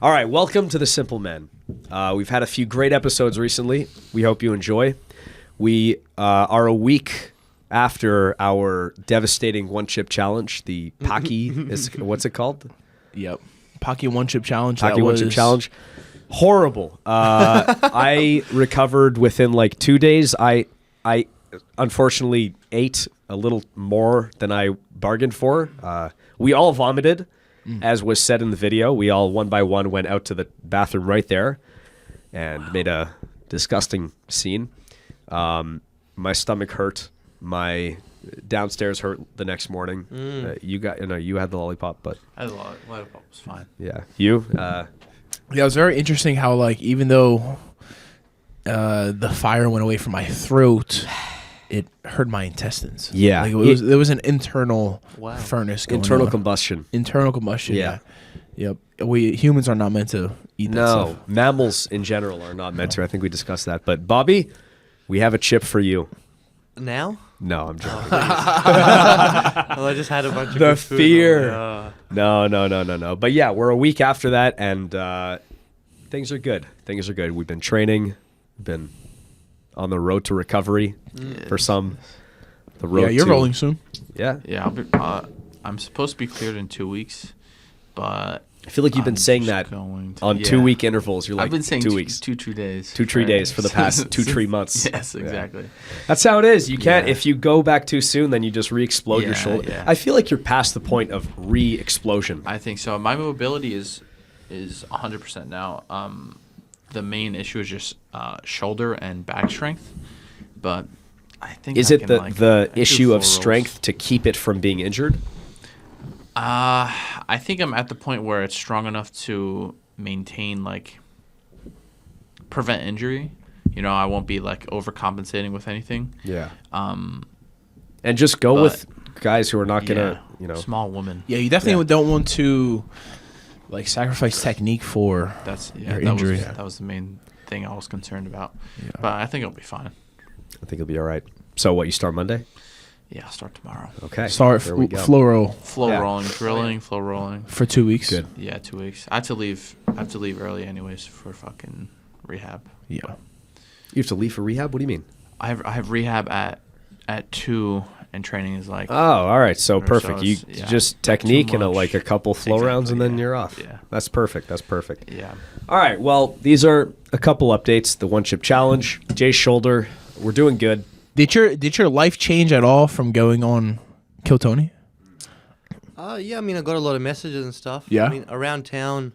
All right, welcome to The Simple Men. We've had a few great episodes recently. We hope you enjoy. We are a week after our devastating one-chip challenge, the Paki, what's it called? Yep. Paki one-chip challenge. Paki one-chip challenge. Horrible. I recovered within like 2 days. I unfortunately ate a little more than I bargained for. We all vomited, as was said in the video. We all one by one went out to the bathroom right there and made a disgusting scene. My stomach hurt. My downstairs hurt the next morning. You had the lollipop, but I had the lollipop was fine. Yeah, you. Yeah, it was very interesting how like even though the fire went away from my throat, it hurt my intestines. Yeah, like there was an internal furnace going internal on. combustion. Internal combustion. Yeah. Yep. We humans are not meant to eat that stuff. No, mammals in general are not meant to. I think we discussed that. But Bobby, we have a chip for you. Now? No, I'm joking. Well, I just had a bunch of the good food. fear. No. But yeah, we're a week after that, and things are good. Things are good. We've been training, been on the road to recovery for some. The road. Yeah, you're rolling soon. Yeah. Yeah, I'm supposed to be cleared in 2 weeks, but I feel like you've been saying that on 2 week intervals. You're like, I've been saying 2 weeks, 2-3 days, 2-3 days for the past 2-3 months. Yes, exactly. Yeah. That's how it is. You can't if you go back too soon, then you just re-explode your shoulder. Yeah. I feel like you're past the point of re-explosion. I think so. My mobility is 100% now. The main issue is just shoulder and back strength, but I think is it the issue of strength to keep it from being injured? I think I'm at the point where it's strong enough to maintain, like, prevent injury. You know, I won't be like overcompensating with anything. Yeah. And just go with guys who are not gonna, small woman. Yeah, you definitely don't want to like sacrifice technique for your injury. That was the main thing I was concerned about. Yeah. But I think it'll be fine. I think it'll be all right. So what, you start Monday? Yeah, I'll start tomorrow. Okay. Start flow roll. Flow rolling, drilling, flow rolling. For 2 weeks. Good. Yeah, 2 weeks. I have to leave early anyways for fucking rehab. Yeah. You have to leave for rehab? What do you mean? I have rehab at 2 and training is like. Oh, all right. So perfect. So you just technique and a couple flow rounds and then you're off. Yeah. That's perfect. Yeah. All right. Well, these are a couple updates. The one chip challenge, Jay's shoulder. We're doing good. Did your life change at all from going on Kill Tony? Yeah, I mean, I got a lot of messages and stuff. Yeah. I mean, around town,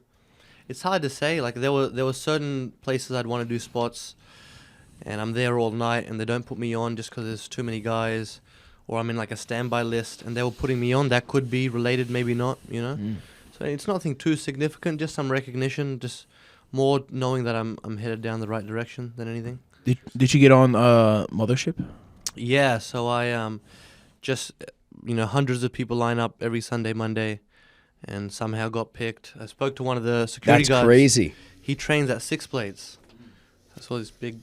it's hard to say. Like, there were certain places I'd want to do spots, and I'm there all night, and they don't put me on just because there's too many guys, or I'm in like a standby list, and they were putting me on. That could be related, maybe not, So it's nothing too significant, just some recognition, just more knowing that I'm headed down the right direction than anything. Did you get on Mothership? Yeah, so I just hundreds of people line up every Sunday, Monday, and somehow got picked. I spoke to one of the security guards. That's crazy. He trains at 6 Plates. I saw this big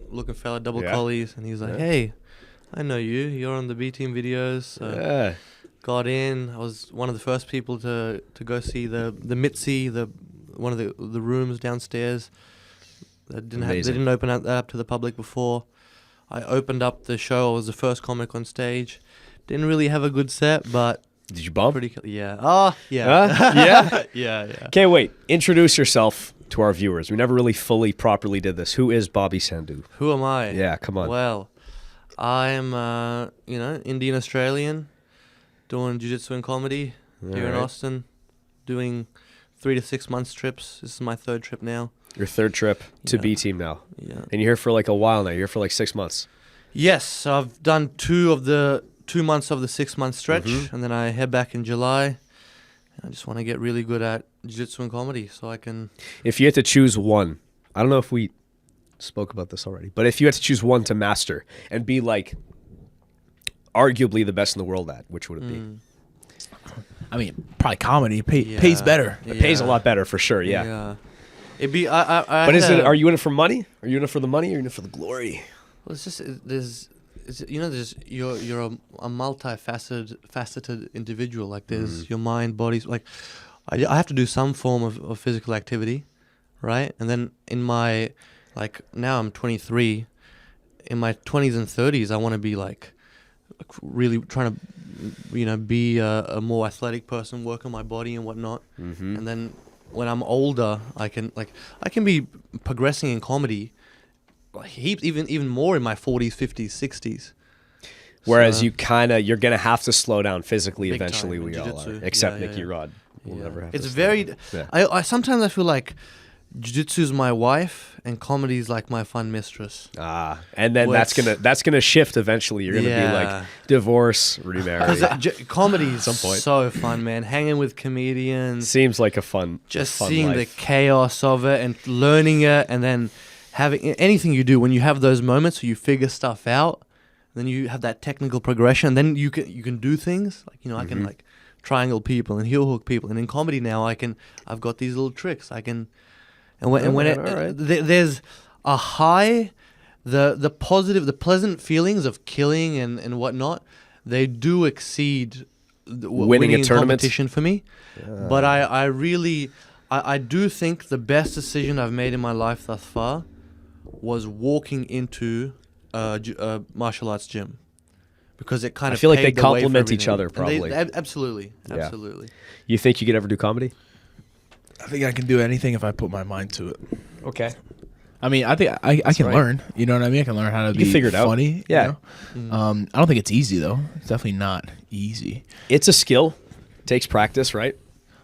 looking fella, double collies, and he's like, "Hey, I know you. You're on the B team videos." So got in. I was one of the first people to go see the Mitzi, one of the rooms downstairs. They didn't open that up to the public before. I opened up the show. I was the first comic on stage. Didn't really have a good set, but did you bump? Yeah. Oh, yeah. Yeah? Yeah. Okay, wait. Introduce yourself to our viewers. We never really fully properly did this. Who is Bobby Sandhu? Who am I? Yeah, come on. Well, I'm Indian Australian, doing jiu-jitsu and comedy here in Austin, doing 3 to 6 months trips. This is my 3rd trip now. Your 3rd trip to B team now. Yeah. And you're here for like a while now. You're here for like 6 months. Yes, so I've done 2 months of the 6-month stretch, and then I head back in July. I just want to get really good at jiu-jitsu and comedy so I can... If you had to choose one, I don't know if we spoke about this already, but if you had to choose one to master and be like arguably the best in the world at, which would it be? I mean, probably comedy. Pays better. It pays a lot better for sure, yeah. It'd be... But are you in it for money? Are you in it for the money or are you in it for the glory? Well, it's just... you're a multifaceted individual. Like, there's your mind, body. Like, I have to do some form of physical activity, right? And then in my, like, now I'm 23. In my 20s and 30s, I want to be like really trying to, be a more athletic person, work on my body and whatnot. Mm-hmm. And then when I'm older, I can be progressing in comedy, heaps, even more in my 40s, 50s, 60s. Whereas you're gonna have to slow down physically Big eventually. time in We all jiu-jitsu. are, except Yeah, Nicky yeah. Rod. Will never have. It's to slow very. down. Yeah. I sometimes I feel like jiu-jitsu is my wife and comedy is like my fun mistress. And then that's gonna shift eventually. You're gonna be like divorce, remarry. Comedy is Some point. so fun, man. Hanging with comedians, Seems like a fun, seeing life. the chaos of it and learning it, and then having anything you do when you have those moments where you figure stuff out, then you have that technical progression. Then you can do things like I can like triangle people and heel hook people, and in comedy now I've got these little tricks I can. And there's a high, the positive, the pleasant feelings of killing and whatnot, they do exceed winning a tournament competition for me. But I really do think the best decision I've made in my life thus far was walking into a martial arts gym, because it kind of I feel like they paved the way for complement each everything. other, And probably. absolutely. Yeah. Absolutely. You think you could ever do comedy? I think I can do anything if I put my mind to it. Okay. I mean, I think I can right. learn. You know what I mean? I can learn how to You can be figure it out. funny. Yeah. You know? I don't think it's easy though. It's definitely not easy. It's a skill. Takes practice, right?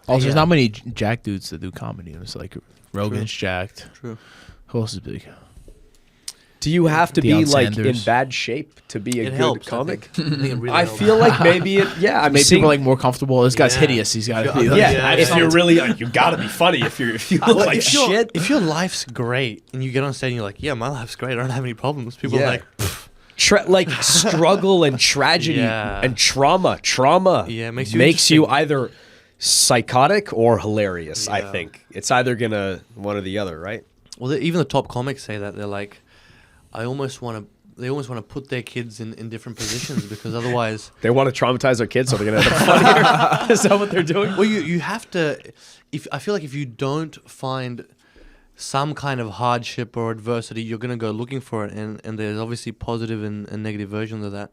Also, there's not many jack dudes that do comedy. It's like Rogan's jacked. True. Who else is big? Do you have to Deion be like in Sanders. bad shape to be a It good helps, comic? I think it really I helps. feel like maybe it. Yeah, I'm Maybe seeing. people are like more comfortable. This guy's Yeah. hideous. He's got to be. Yeah. Like, yeah, if Yeah. you're really, you gotta be funny. If you look like shit. If your life's great and you get on stage and you're like, yeah, my life's great, I don't have any problems. People Yeah. are like, pfft. Like struggle and tragedy Yeah. and trauma. Yeah, it makes makes you you either psychotic or hilarious. I Yeah. think it's either gonna one or the other, right? Well, even the top comics say that. They're like, they almost want to put their kids in different positions, because otherwise, They want to traumatize their kids, so they're gonna end up funnier. Is that what they're doing? well, you have to. I feel like if you don't find some kind of hardship or adversity, you're gonna go looking for it, and there's obviously positive and negative versions of that.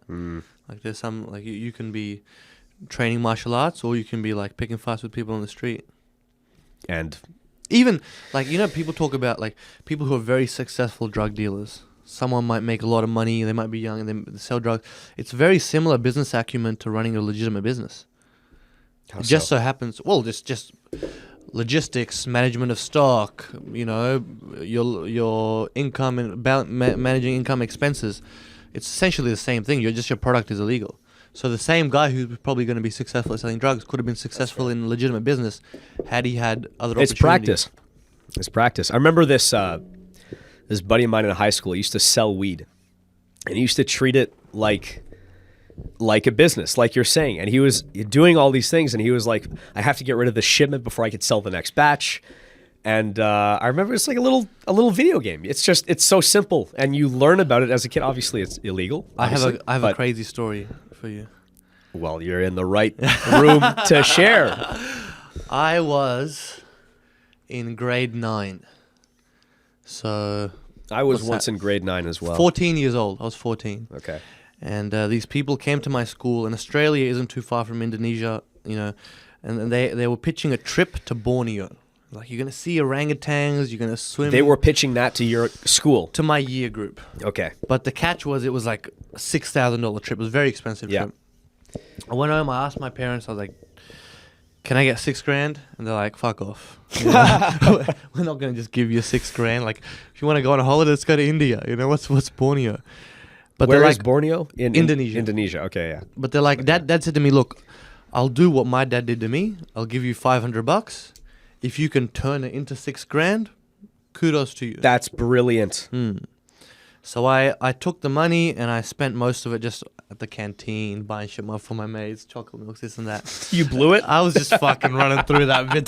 Like there's some, like you can be training martial arts, or you can be like picking fights with people on the street. And Even like people talk about like people who are very successful drug dealers. Someone might make a lot of money, they might be young, and they sell drugs. It's very similar business acumen to running a legitimate business. It just so happens, well, just logistics, management of stock, your income and managing income expenses. It's essentially the same thing. Your product is illegal. So the same guy who's probably going to be successful at selling drugs could have been successful in legitimate business had he had other opportunities. It's practice. I remember this buddy of mine in high school. He used to sell weed, and he used to treat it like a business, like you're saying. And he was doing all these things, and he was like, I have to get rid of the shipment before I could sell the next batch. And I remember it's like a little video game. It's so simple, and you learn about it as a kid. Obviously, it's illegal. I have a crazy story for you. Well, you're in the right room to share. I was in grade 9. So I was What's once that? in grade 9 as well. 14 years old. I was 14. Okay. And these people came to my school, and Australia isn't too far from Indonesia, and they were pitching a trip to Borneo. Like, you're going to see orangutans, you're going to swim. They were pitching that to your school. to my year group. Okay. But the catch was it was like a $6,000 trip. It was a very expensive Yeah. trip. I went home, I asked my parents, I was like, can I get $6,000? And they're like, fuck off. We're not going to just give you $6,000. Like, if you want to go on a holiday, let's go to India. What's Borneo? But Where they're is like, Borneo? Indonesia. Indonesia. Okay, yeah. But they're like, Dad said to me, look, I'll do what my dad did to me. I'll give you $500. If you can turn it into $6,000, kudos to you. That's brilliant. So I took the money and I spent most of it just at the canteen, buying shit for my mates, chocolate milks, this and that. You blew it? I was just fucking running through that bit.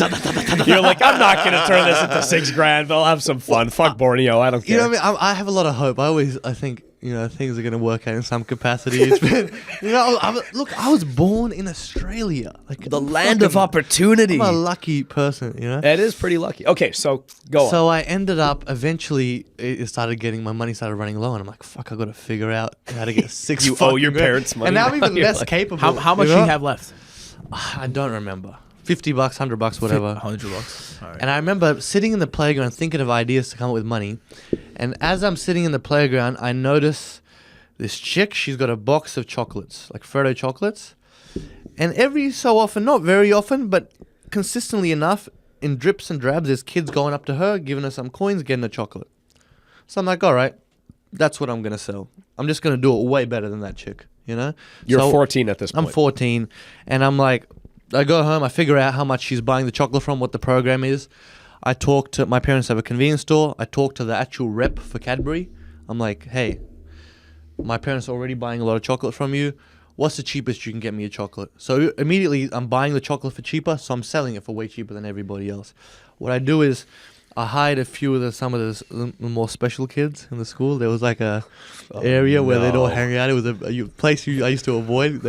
You're like, I'm not going to turn this into $6,000, but I'll have some fun. Fuck Borneo. I don't care. You know what I mean? I have a lot of hope. I think, things are going to work out in some capacity. It's been, I was born in Australia. Like The land of opportunity. I'm a lucky person, It is pretty lucky. Okay, so go on. So I ended up, eventually, my money started running low, and I'm like, fuck, I got to figure out how to get six You owe your parents money. And now I'm even You're less like, capable. How much do you have left? I don't remember. $50, $100, whatever. $100. All right. And I remember sitting in the playground thinking of ideas to come up with money. And as I'm sitting in the playground, I notice this chick. She's got a box of chocolates, like Frodo chocolates. And every so often, not very often, but consistently enough, in drips and drabs, there's kids going up to her, giving her some coins, getting a chocolate. So I'm like, all right, that's what I'm going to sell. I'm just going to do it way better than that chick, You're So 14 at this point. I'm 14, and I'm like, I go home, I figure out how much she's buying the chocolate from, what the program is. I talk to, my parents have a convenience store. I talk to the actual rep for Cadbury. I'm like, hey, my parents are already buying a lot of chocolate from you. What's the cheapest you can get me a chocolate? So immediately I'm buying the chocolate for cheaper, so I'm selling it for way cheaper than everybody else. What I do is I hired a few of some of the more special kids in the school. There was like a area where they'd all hang out. It was a place I used to avoid.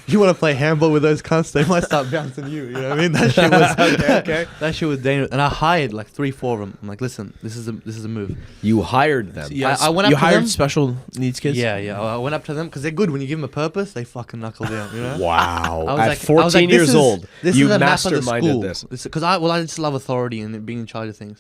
You want to play handball with those cunts, they might start bouncing you. You know what I mean? That shit was okay. That shit was dangerous. And I hired like 3-4 of them. I'm like, listen, this is a move. You hired them. Yes. I went up you to hired them. special needs kids? Yeah. I went up to them because they're good. When you give them a purpose, they fucking knuckle down. Wow. I was At like- 14 this years is- old, this you is a map of the masterminded school. this. Because I just love authority and being in charge of things.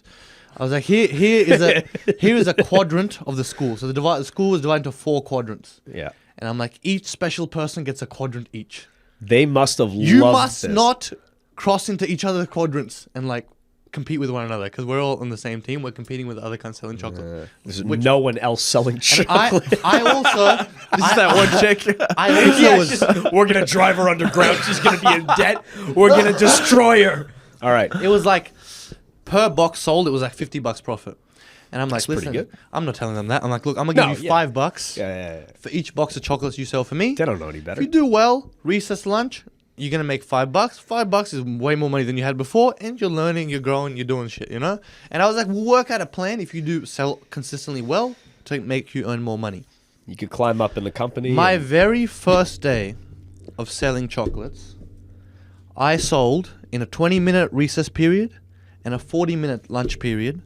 I was like, here is a quadrant of the school. So the school was divided into 4 quadrants. Yeah. And I'm like, each special person gets a quadrant each. They must have You loved must this. not cross into each other's quadrants and like compete with one another because we're all on the same team. We're competing with other cunts selling chocolate. There's no one else selling And chocolate. I also This is that one chick. I also was We're going to drive her underground. She's going to be in debt. We're going to destroy her. All right. it was like per box sold, it was like $50 profit. And I'm like, pretty listen, good. I'm not telling them that. I'm like, look, I'm gonna give you $5 Yeah. for each box of chocolates you sell for me. They don't know any If better. you do well, recess lunch, you're gonna make $5. $5 is way more money than you had before, and you're learning, you're growing, you're doing shit, And I was like, we'll work out a plan if you do sell consistently well to make you earn more money. You could climb up in the company. My very first day of selling chocolates, I sold in a 20-minute recess period and a 40-minute lunch period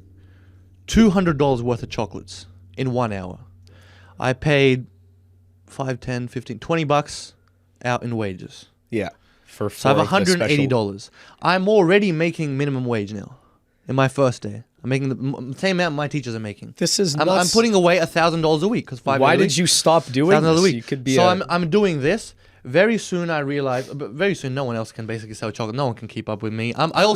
$200 worth of chocolates in 1 hour. I paid $5, $10, $15, $20 out in wages. Yeah. So I have $180. I'm already making minimum wage now in my first day. I'm making the same amount my teachers are making. This is I'm nuts. putting away $1,000 a week because Why did you stop doing $1,000 a this? week. You could be so I'm doing this. Very soon I realized, but very soon no one else can basically sell chocolate. No one can keep up with me. I tell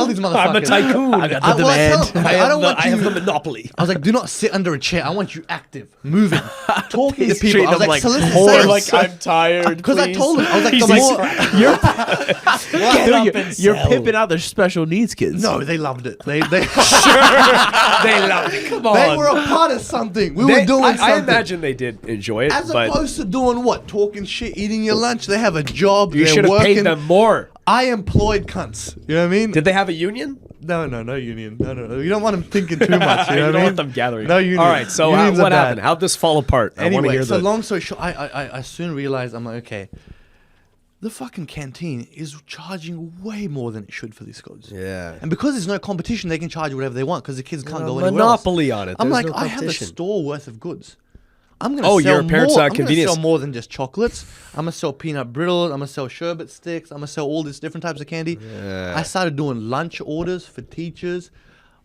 these motherfuckers. I'm a tycoon. I got the I demand. tell them, I don't want I you. have the monopoly. I was like, do not sit under a chair. I want you active, moving, talking to people. treating I was them like, like solicit whores. sales. Like, I'm tired, Because I please. told him, I was like, He's the like, more. Get up and You're sell. pimping out their special needs kids. No, they loved it. They They loved it. Come on. they were a part of something. We were doing something. I imagine they did enjoy it, As but opposed to doing what? Talking shit, eating your lunch. They have a job. you they're should have working. paid them more. I employed cunts. You know what I mean? Did they have a union? No union. No. You don't want them thinking too much. You know You what I don't mean? want them gathering. No union. All right, so Unions are what bad. happened? How'd this fall apart? I want to Anyway, hear so the... long story short, I soon realized, I'm like, okay, the fucking canteen is charging way more than it should for these codes. Yeah. And because there's no competition, they can charge whatever they want because the kids can't go anywhere monopoly on it. else. I'm There's like, no I have a competition. store worth of goods. I'm gonna Oh, sell your parents more. are I'm gonna convenience. sell more than just chocolates. I'm gonna sell peanut brittle. I'm gonna sell sherbet sticks. I'm gonna sell all these different types of candy. Yeah. I started doing lunch orders for teachers.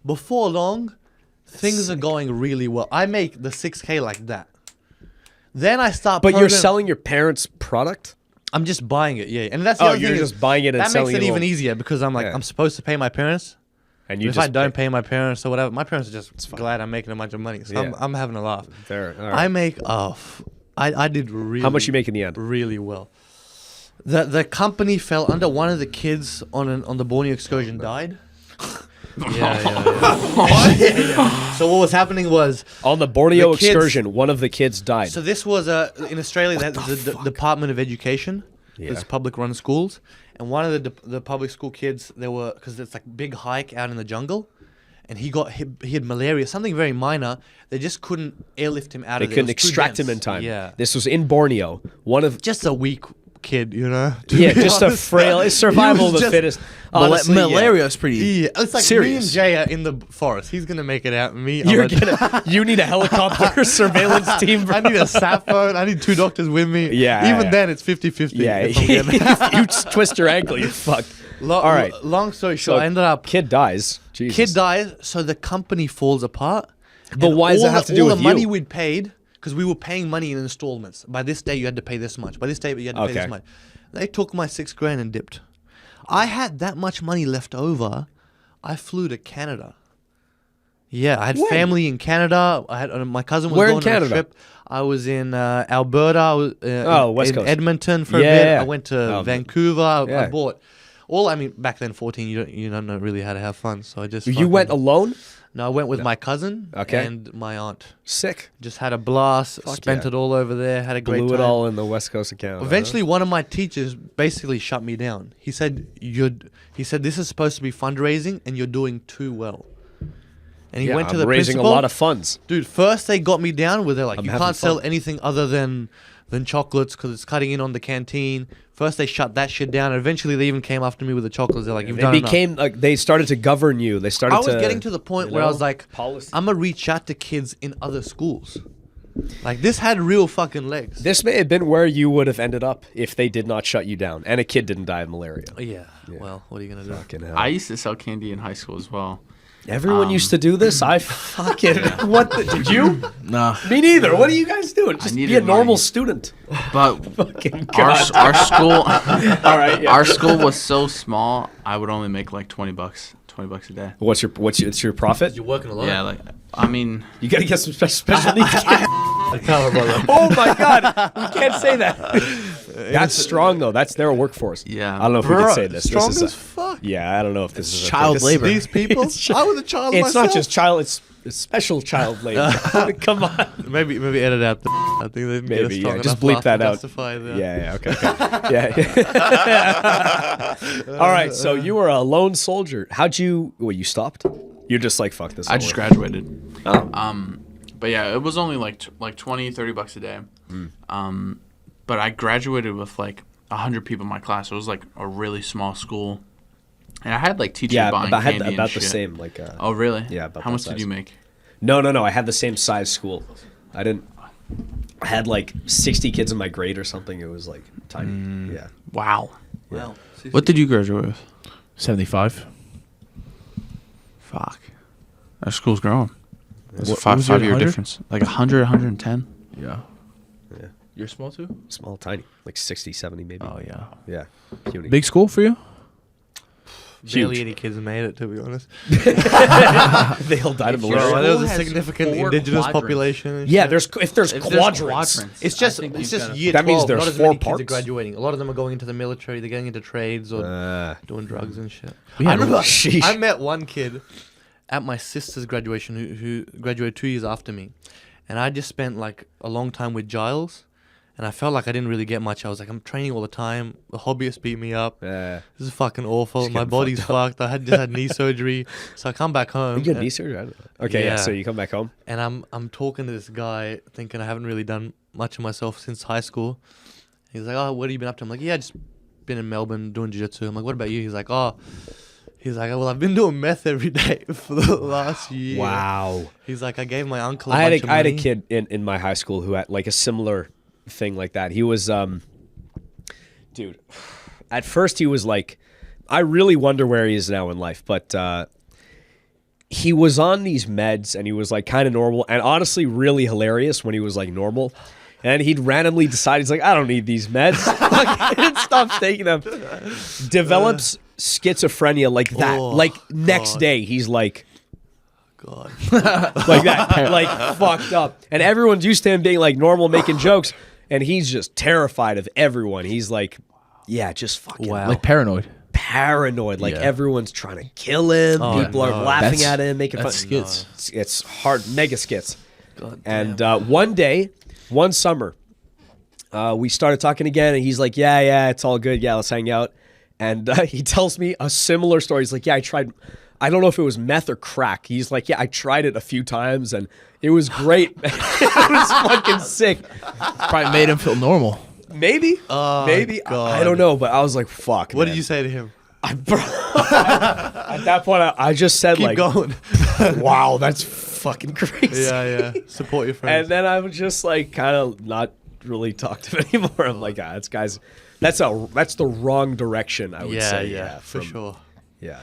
Before long, things are going really well. I make the 6K like that. Then I start. But you're selling your parents' product? I'm just buying it, yeah. And that's the Oh, other you're thing just is buying it and that selling makes it it even all. easier because I'm like, Yeah. I'm supposed to pay my parents. And you If just I don't pay my parents or whatever, my parents are just glad I'm making a bunch of money. So Yeah. I'm having a laugh. Fair. All I right. make I did really. How much you make in the end? Really well. The company fell under. One of the kids on the Borneo excursion died. Yeah. So what was happening was On the Borneo The kids- excursion, one of the kids died. so this was in Australia. They had the Department of Education. Yeah. It's public run schools, and one of the public school kids, they were because it's like big hike out in the jungle, and he had malaria, something very minor. They just couldn't airlift him out They of there. couldn't extract him in time. Yeah. This was in Borneo. One of Just a weak kid, you know? to yeah, be just a honest. frail. It's survival of the just- fittest. Honestly, Malaria is pretty. Yeah, it's like Serious. me and Jay are in the forest. He's gonna make it out. Me, You're gonna. You need a helicopter surveillance team. Bro. I need a sat phone. I need 2 doctors with me. Yeah, Even yeah. then, it's 50-50. Yeah, if I'm getting- if you twist your ankle, you're fucked. All right. Long story short, So I ended up. Kid dies. Jesus. Kid dies, so the company falls apart. But And why does all that have the- to do all with the money you? we'd paid, because we were paying money in installments. By this day, you had to pay this much. By this day, you had to pay Okay. this much. They took my $6,000 and dipped. I had that much money left over. I flew to Canada. Yeah, I had When? family in Canada. I had my cousin was Where in going on a Canada? trip. I was in Alberta. I was West in Coast. Edmonton for a Yeah, bit. yeah. I went to Oh, Vancouver. I yeah. bought I mean, back then, 14, you don't know really how to have fun. So I just You went fucking- alone? No, I went with my cousin Okay. and my aunt. Sick. Just had a blast. Fuck Spent yeah. it all over there. Had a great Blew time. it all in the West Coast of Canada. Eventually, one of my teachers basically shut me down. He said, this is supposed to be fundraising, and you're doing too well. And he Yeah, went to I'm the raising principal. a lot of funds. Dude, first they got me down where they're like, I'm you having can't sell fun. anything other than chocolates because it's cutting in on the canteen. First they shut that shit down, and eventually they even came after me with the chocolates. They're like, you've They done enough. became like they started to govern you. They started. I was to, getting to the point you where I know, was like, policy. I'm gonna reach out to kids in other schools. Like this had real fucking legs. This may have been where you would have ended up if they did not shut you down, and a kid didn't die of malaria. Yeah. Well, what are you gonna do? Fucking hell. I used to sell candy in high school as well. Everyone used to do this. I fucking what? Did you? Nah. Me neither. What are you guys doing? Just be a needed normal money. student. But Fucking our, God. our school, All right. Yeah. our school was so small. I would only make like $20, $20 a day. What's your profit? You're working a lot. Yeah, like I mean, You gotta get some special needs kids. Tell her, brother. Oh my God, we can't say that. That's strong though. That's their workforce. Yeah. I don't know if we can say this. Strong This is as a- fuck. Yeah, I don't know if this is a child thing. labor. These people. I was a child It's myself. not just child. It's special child labor. Come on. Maybe edit out the. I think they didn't get Maybe, a strong yeah, just enough bleep that laugh to out. justify that. Yeah. Okay. Yeah. All right. So you were a lone soldier. How'd you? Well, you stopped. You're just like fuck this. I I'll just work. graduated. Oh. But yeah, it was only like $20, $30 a day. But I graduated with like 100 people in my class. It was like a really small school, and I had like teachers Yeah, buying I had candy about and the shit. same. Like. Oh really? Yeah, about How that much did size. you make? No. I had the same size school. I didn't. I had like 60 kids in my grade or something. It was like tiny. Yeah. Wow. Well, What did you graduate with? 75. Fuck. Our school's growing. It's a What was your 5 year 100? difference. Like 100, 110. Yeah. Yeah. You're small too? Small, tiny, like 60, 70 maybe. Oh, yeah. Yeah. Puny. Big school for you? barely Huge. any kids made it, to be honest. They all died of Your malaria. Well, there was a has significant 4 indigenous quadrants. population. and Yeah, shit. if there's If quadrants. It's I just think it's you've just got year That 12. means there's not as 4 many kids parts? are graduating. A lot of them are going into the military. They're getting into trades or doing drugs and shit. Yeah, I remember sheesh. I met one kid at my sister's graduation who graduated 2 years after me, and I just spent like a long time with Giles, and I felt like I didn't really get much. I was like, I'm training all the time. The hobbyist beat me up. Yeah. This is fucking awful. Just My getting body's fucked fucked. I just had knee surgery, so I come back home. You get knee surgery? I don't know. Okay, yeah. Yeah. So you come back home. And I'm talking to this guy, thinking I haven't really done much of myself since high school. He's like, "Oh, what have you been up to?" I'm like, "Yeah, just been in Melbourne doing jiu-jitsu." I'm like, "What about you?" He's like, "Oh." He's like, "Well, I've been doing meth every day for the last year." Wow. He's like, "I gave my uncle I bunch of had a money." kid in my high school who had like a similar thing like that. He was dude, at first he was like, I really wonder where he is now in life, but he was on these meds and he was like kind of normal and honestly really hilarious when he was like normal. And he'd randomly decide, he's like, I don't need these meds. And stops taking them. Develops schizophrenia like that. Oh, like next God. day, he's like, God. like that, like fucked up. And everyone's used to him being like normal, making jokes, and he's just terrified of everyone. He's like, yeah, just fucking Wow. Like paranoid. paranoid. Like Yeah. everyone's trying to kill him. Oh, People are no. laughing That's- at him, making fun. that's skits. It's hard, mega skits. God And damn. one summer, we started talking again, and he's like, yeah, it's all good. Yeah, let's hang out. And he tells me a similar story. He's like, yeah, I tried I don't know if it was meth or crack. He's like, yeah, I tried it a few times and it was great. It was fucking sick. Probably made him feel normal. Maybe. Oh, Maybe. God. I don't know, but I was like, fuck. What man. did you say to him? At that point, I just said, Keep like, going. wow, that's fucking crazy. Yeah. Support your friends. And then I would just like kind of not really talk to him anymore. I'm like, this guy's, that's the wrong direction, I would say. Yeah, for sure. Yeah.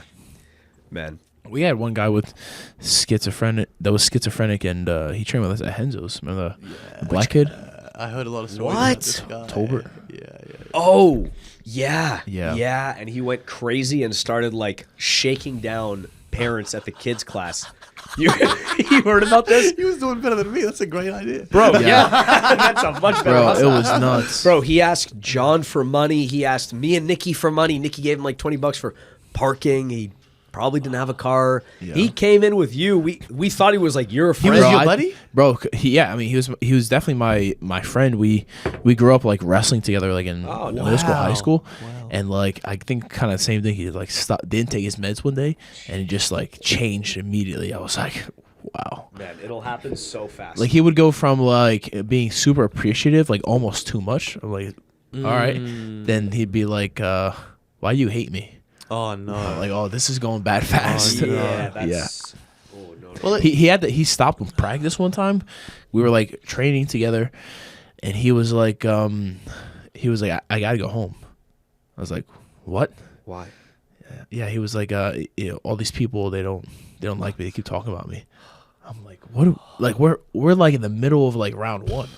Man. We had one guy with schizophrenic and he trained with us at Henzo's. Remember the black kid? I heard a lot of stories What? about this guy. Tolbert. Yeah. Oh, yeah. Yeah. Yeah. And he went crazy and started like shaking down parents at the kids' class. You heard about this? He was doing better than me. That's a great idea. Bro, yeah. That's a much better Bro, hustle. it was nuts. Bro, he asked John for money. He asked me and Nicky for money. Nicky gave him like $20 for parking. He probably didn't have a car. Yeah. He came in with you. We thought he was like your He friend. was your buddy? Bro, he was definitely my friend. We grew up like wrestling together like in middle school, high school. Wow. And like I think kind of the same thing. He like didn't take his meds one day and he just like changed immediately. I was like, wow. Man, it'll happen so fast. Like he would go from like being super appreciative, like almost too much. I'm like, all right. Then he'd be like, why do you hate me? Oh, no. Like, oh, this is going bad fast. yeah, that's Oh, no. Well, He stopped with practice one time. We were like training together, and he was like, I gotta go home. I was like, what? Why? Yeah, he was like, all these people they don't like me. They keep talking about me. I'm like, what? Like we're like in the middle of like round one.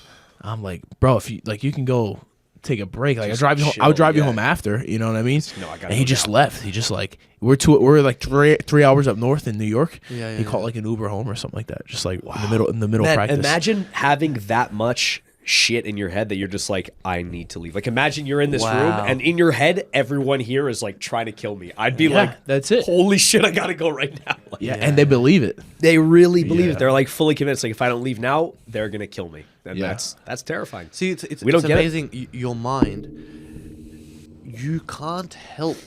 I'm like, bro, if you like, you can go take a break. Like Just I would chill, drive you yeah. home after. You know what I mean? No, I gotta and he go just down. left. He just like we're like 3 hours up north in New York. Yeah, he yeah, called like an Uber home or something like that. Just like in the middle Man, practice. imagine having that much shit in your head that you're just like, I need to leave. Like imagine you're in this room Wow. and in your head everyone here is like trying to kill me. I'd be like, that's it. holy shit, I gotta go right now. Like, Yeah, and they believe it. they really believe Yeah. it. They're like fully convinced. Like if I don't leave now, they're gonna kill me. And Yeah. that's terrifying. See, it's We don't get it. amazing. Your mind, you can't help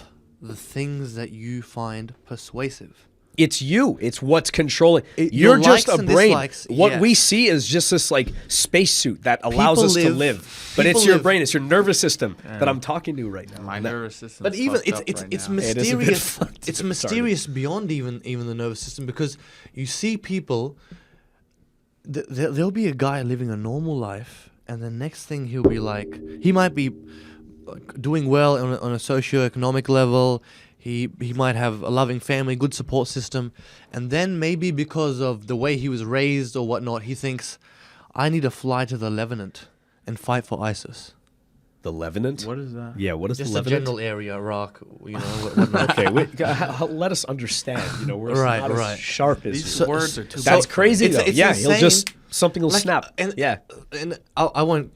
the things that you find persuasive. It's you. It's what's controlling. Your You're just likes a and brain. dislikes, What yes. we see is just this like spacesuit that allows People us to live- live. But people it's your live- brain. It's your nervous system that I'm talking to right now. My nervous system. But even it's It is a bit mysterious. fucked, It's to be mysterious beyond even the nervous system, because you see people. There'll be a guy living a normal life, and the next thing he'll be like, he might be like, doing well on a socioeconomic level. He might have a loving family, good support system, and then maybe because of the way he was raised or whatnot, he thinks, I need to fly to the Levant and fight for ISIS. The Levant? What is that? Yeah, what is Just the a Levant? general area, Iraq, you know, whatnot. Okay, let us understand. You know, we're Right, not right. as sharp as These you. words are too. That's crazy it's- though. it's Yeah, he'll insane. just something will Like, snap. and- Yeah. And I went,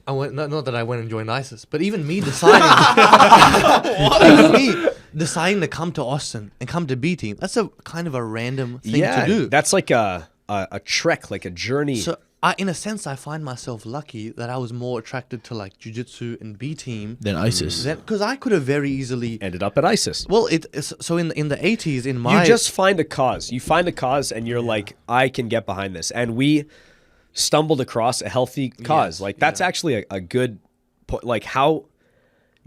not that I went and joined ISIS, but even me deciding, even me deciding to come to Austin and come to B Team, that's a kind of a random thing Yeah, to do. that's like a trek, like a journey. So in a sense, I find myself lucky that I was more attracted to like Jiu-Jitsu and B Team Then ISIS. because I could have very easily. Ended up at ISIS. Well, so in the 80s, in my You just find a cause. You find a cause and you're like, I can get behind this. And we stumbled across a healthy cause. Yes, Like that's actually a good point. Like how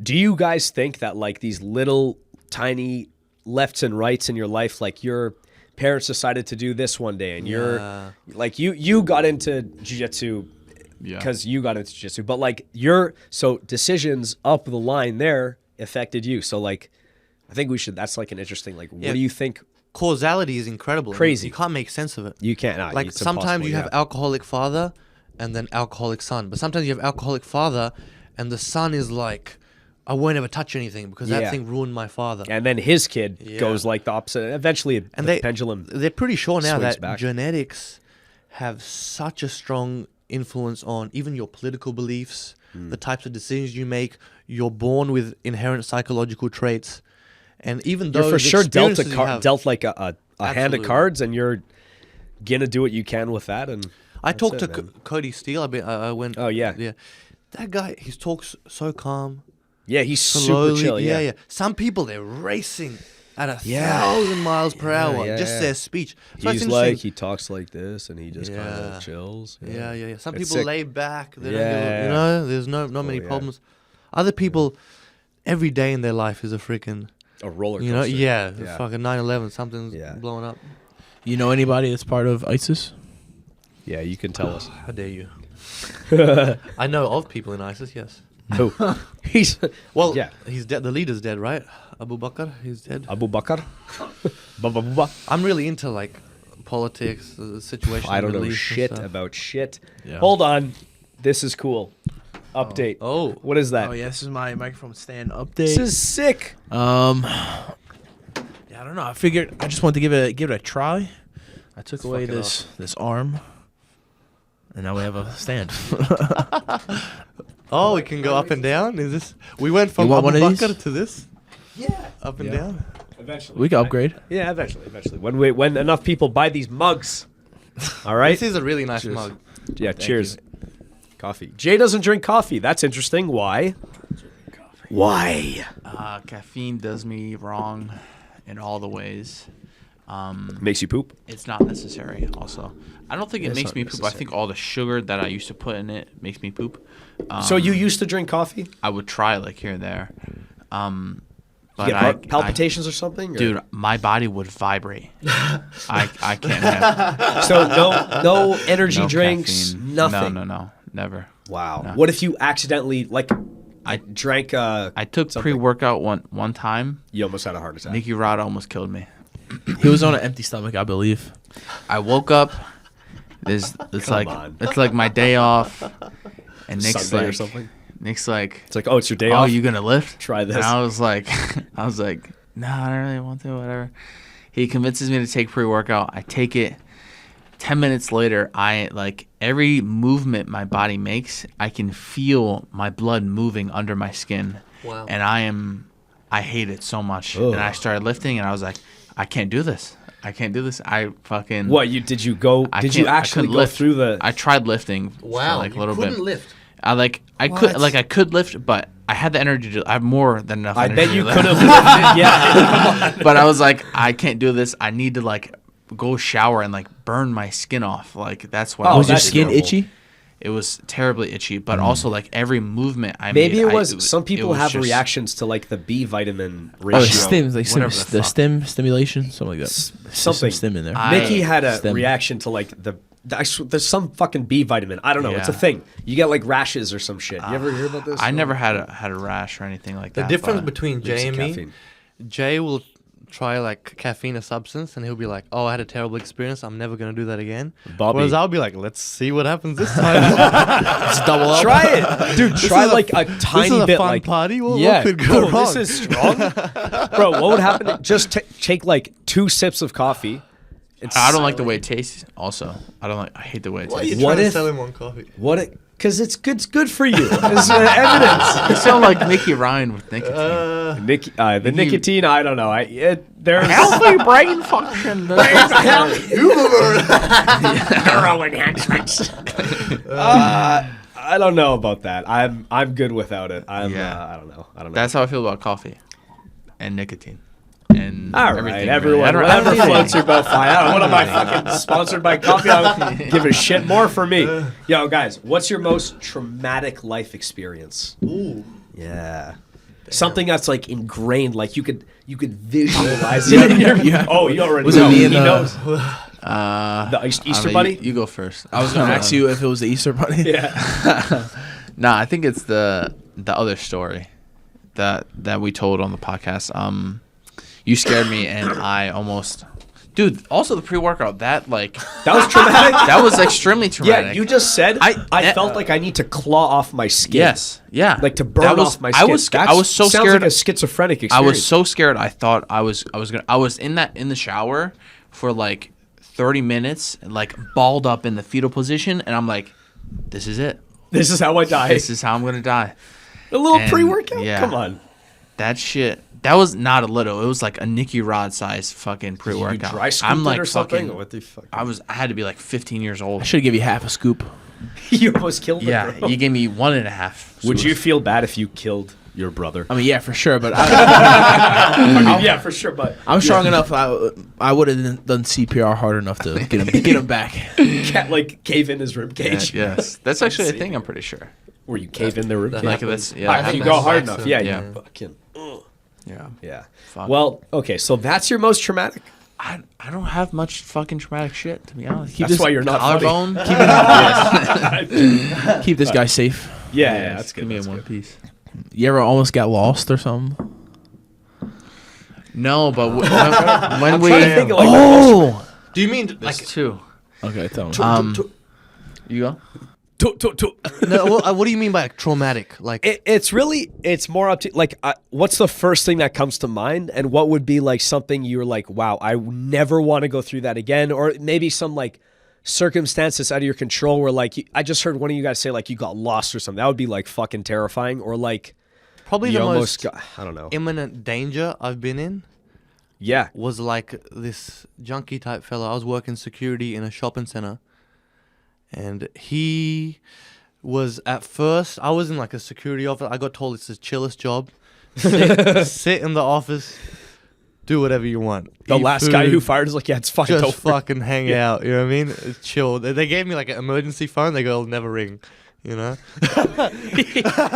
do you guys think that like these little tiny lefts and rights in your life, like your parents decided to do this one day and you're like you got into jiu-jitsu Yeah. because you got into jiu-jitsu, but like so decisions up the line there affected you. So like I think that's like an interesting, like, what Yeah. do you think? causality is incredible. Crazy. You can't make sense of it. You can't. Like it's sometimes impossible, you have yeah. alcoholic father and then alcoholic son, but sometimes you have alcoholic father and the son is like, I won't ever touch anything because Yeah. that thing ruined my father. And then his kid Yeah. goes like the opposite. Eventually, And the pendulum. they're pretty sure now swings that back. genetics have such a strong influence on even your political beliefs, Hmm. the types of decisions you make. You're born with inherent psychological traits, and even though You're for the sure dealt experiences you have- dealt like a hand of Absolutely. cards, and you're gonna do what you can with that. And I that's talked it, to man. Cody Steele. I went. Oh, yeah. yeah. That guy, he talks so calm, Yeah, he's slowly. super chill. Yeah. yeah. Some people they're racing, at 1,000 miles per hour. Just their speech. So He's like, he talks like this, and he just kind of chills. Yeah. Some It's people sick. lay back. They don't give, there's not many problems. Other people, every day in their life is a freaking a roller coaster. Fucking 9/11, something's blowing up. You know anybody that's part of ISIS? Yeah, you can tell us. How dare you? I know of people in ISIS, yes. Who? He's he's dead. The leader's dead, right? Abu Bakr, he's dead. Abu Bakr. I'm really into like politics, the situation. I don't in the know Middle East and shit stuff. about shit. Yeah. Hold on, this is cool. Update. Oh, What is that? Oh yeah, this is my microphone stand update. This is sick. Yeah, I don't know. I figured I just wanted to give it a try. I took away fucking this arm, and now we have a stand. we can go up and down. Is this? We went from You want Abu one of Bakr these? to this. Yeah. Up and Yeah. down. Eventually. We can upgrade. Yeah, eventually. When enough people buy these mugs. All right. This is a really nice Cheers. mug. Yeah. Cheers. Coffee. Jay doesn't drink coffee. That's interesting. Why? Why? Caffeine does me wrong in all the ways. Makes you poop. It's not necessary. Also, I don't think it It's makes not me poop. I think all the sugar that I used to put in it makes me poop. So you used to drink coffee? I would try like here and there. But You get palpitations or something? Or? Dude, my body would vibrate. I can't have So no energy no drinks, caffeine. nothing. No, never. Wow. No. What if you accidentally I drank? I took something? pre-workout one time. You almost had a heart attack. Nicky Rod almost killed me. He was on an empty stomach, I believe. I woke up. It's Come on. it's like my day off, and Nick's Sunday or like, something. Nick's like, It's like, oh, it's your day oh, off. you gonna lift? Try this. And I was like, no, I don't really want to. Whatever. He convinces me to take pre-workout. I take it. 10 minutes later, I like every movement my body makes, I can feel my blood moving under my skin. Wow. And I hate it so much. Ugh. And I started lifting, and I was like, I can't do this. I can't do this. I fucking. What did you go? I Did you can't- I actually couldn't go lift. through the? I tried lifting for like a little bit. lift. I could lift, but I had the energy to. I have more than enough. I energy bet you to could lift. have lifted. Yeah. But I was like, I can't do this. I need to like go shower and like burn my skin off. Like that's what. Oh, I Was your that's skin terrible. itchy? It was terribly itchy, but also like every movement I Maybe made. it was. Some people was have just- reactions to like the B vitamin Oh, ratio. the stims, like whatever the the fuck. stim stimulation, something like that. There's some something. stim in there. Nikki had a Stem. reaction to like there's some fucking B vitamin. I don't know. It's a Yeah. thing. You get like rashes or some shit. You ever hear about this? I never had a rash or anything like The that. difference but between Maybe Jay some and me, caffeine. Jay will try like caffeine, a substance, and he'll be like, "Oh, I had a terrible experience. I'm never gonna do that again." Bobby. Whereas I'll be like, "Let's see what happens this time." Let's double up. Try it, dude. This Try is like a this tiny is a bit, fun like party. What could go cool, wrong? This is strong, bro. What would happen? Just take like 2 sips of coffee. I don't like the way it tastes. Also, I hate the way it Why are tastes. you What trying to if- sell him on coffee? Because it's good for you. There's evidence. You sound like Nicky Ryan with nicotine. The nicotine. I don't know. There's Healthy brain function. neural enhancements. I don't know about that. I'm good without it. I don't know. That's how I feel about coffee and nicotine and All right, everything. everyone. really. Whatever floats your boat, fine. I don't know. What am I fucking sponsored by coffee? I'll give a shit more for me. Yo, guys, what's your most traumatic life experience? Ooh. Yeah. Something that's like ingrained, like you could visualize it. In your, oh, you already Was it know. me He and knows. the? The Easter I mean, Bunny? You go first. I was gonna ask you if it was the Easter Bunny. Yeah. Nah, I think it's the other story that we told on the podcast. You scared me, and I almost, dude. Also, the pre-workout that was traumatic. that was extremely traumatic. Yeah, you just said I felt like I need to claw off my skin. Yes, yeah. Like to burn off my skin. I was so sounds scared. like a schizophrenic experience. I was so scared. I thought I was in the shower for like 30 minutes, like balled up in the fetal position, and I'm like, this is it. This is how I die. This is how I'm gonna die. A little And, pre-workout? yeah. Come on. That shit. That was not a little. It was like a Nicky Rod size fucking pre-workout. You dry scooped I'm like it or something? fucking. Or what the fuck? I had to be like 15 years I old. should give you half a scoop. You almost killed him, Yeah, bro. you gave me 1.5. Would you feel bad if you killed your brother. I mean, yeah, for sure. But yeah, for sure. But I'm strong enough. I would have done CPR hard enough to get him back. Can't like cave in his rib Yeah, cage. yes, that's actually a thing. I'm pretty sure. Where you cave in the rib cage. Like this, yeah. If you go hard enough, yeah, Yeah. you fucking. Yeah. Yeah. Fuck. Well, okay, so that's your most traumatic. I don't have much fucking traumatic shit, to be honest. That's why you're not funny. Collarbone. Keep this guy safe. Yeah, that's good. Give me That's in one good. piece. You ever almost got lost or something? No, but when we trying to think of, like, Oh, Do you mean there's like two. okay. Tell me. You go. no, what do you mean by like, traumatic? Like It's more up to like what's the first thing that comes to mind, and what would be like something you're like, wow, I never want to go through that again, or maybe some like circumstance that's out of your control where like I just heard one of you guys say like you got lost or something. That would be like fucking terrifying, or like probably you the almost most got, I don't know. imminent danger I've been in Yeah. was like this junkie type fella. I was working security in a shopping center, and he was at first. I was in like a security office. I got told it's the chillest job. Sit in the office, do whatever you want. The Eat last guy who food, fired is like, yeah, it's fucking just over. fucking hang out. You know what I mean? It's chill. They gave me like an emergency phone. They go, it'll never ring. You know?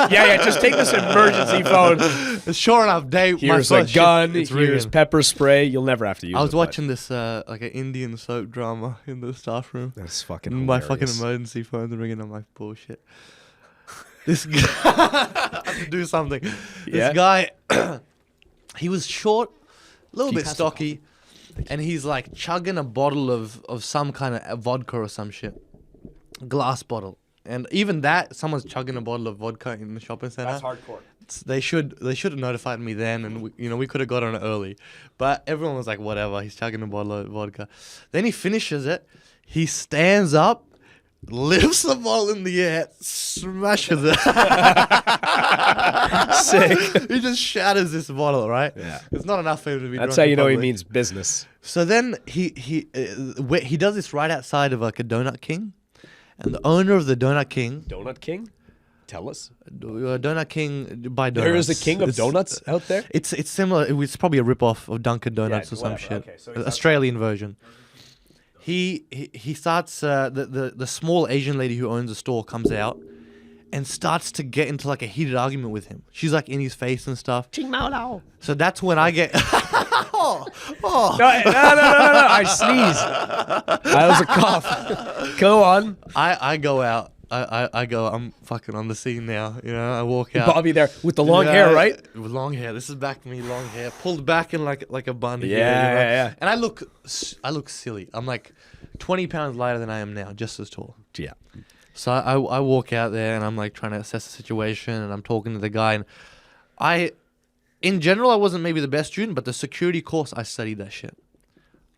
yeah, just take this emergency phone. Sure enough, my Here's a first gun. shift, it's Here's ringing. pepper spray. You'll never have to use it. I was but watching this like an Indian soap drama in the staff room. That's fucking My hilarious. fucking emergency phone's ringing. I'm like, bullshit. This guy I have to do something. Yeah? This guy, he was short, a little bit stocky, and he's like chugging a bottle of some kind of vodka or some shit, glass bottle. And even that, someone's chugging a bottle of vodka in the shopping center. That's hardcore. They should have notified me then, and we could have got on it early. But everyone was like, whatever. He's chugging a bottle of vodka. Then he finishes it. He stands up, lifts the bottle in the air, smashes it. Sick. He just shatters this bottle, right? Yeah. It's not enough for him to be. That's drunk how in you know he public. means business. So then he does this right outside of like a Donut King, and the owner of the Donut King, Donut King? Tell us. Donut King by donuts. There is a king of donuts out there? It's similar. It's probably a rip-off of Dunkin' Donuts or some whatever. shit. Okay, so he's Australian version. He starts the small Asian lady who owns the store comes out and starts to get into like a heated argument with him. She's like in his face and stuff. So that's when I get No. I sneezed. That was a cough. Go on. I go out. I go, I'm fucking on the scene now. You know, I walk out. Bobby there with the long hair, right? With long hair. This is back to me, long hair. Pulled back in like a bun. here, Yeah. And I look silly. I'm like 20 pounds lighter than I am now, just as tall. Yeah. So I walk out there and I'm like trying to assess the situation and I'm talking to the guy. And in general, I wasn't maybe the best student, but the security course, I studied that shit.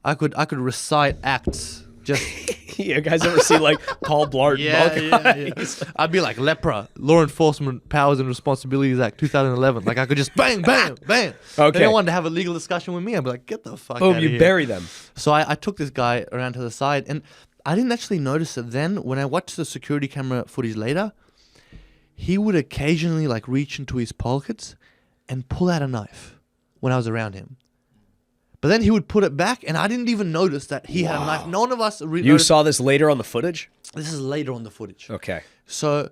I could recite acts. Just You guys ever see like Paul Blart? yeah. I'd be like Lepra, Law Enforcement Powers and Responsibilities Act 2011. Like I could just bang. Okay. They wanted to have a legal discussion with me. I'd be like, get the fuck Boom, out you of here. bury them. So I took this guy around to the side, and I didn't actually notice it then. When I watched the security camera footage later, he would occasionally like reach into his pockets and pull out a knife when I was around him. But then he would put it back, and I didn't even notice that he had a knife. None of us You noticed. saw this later on the footage? This is later on the footage. Okay. So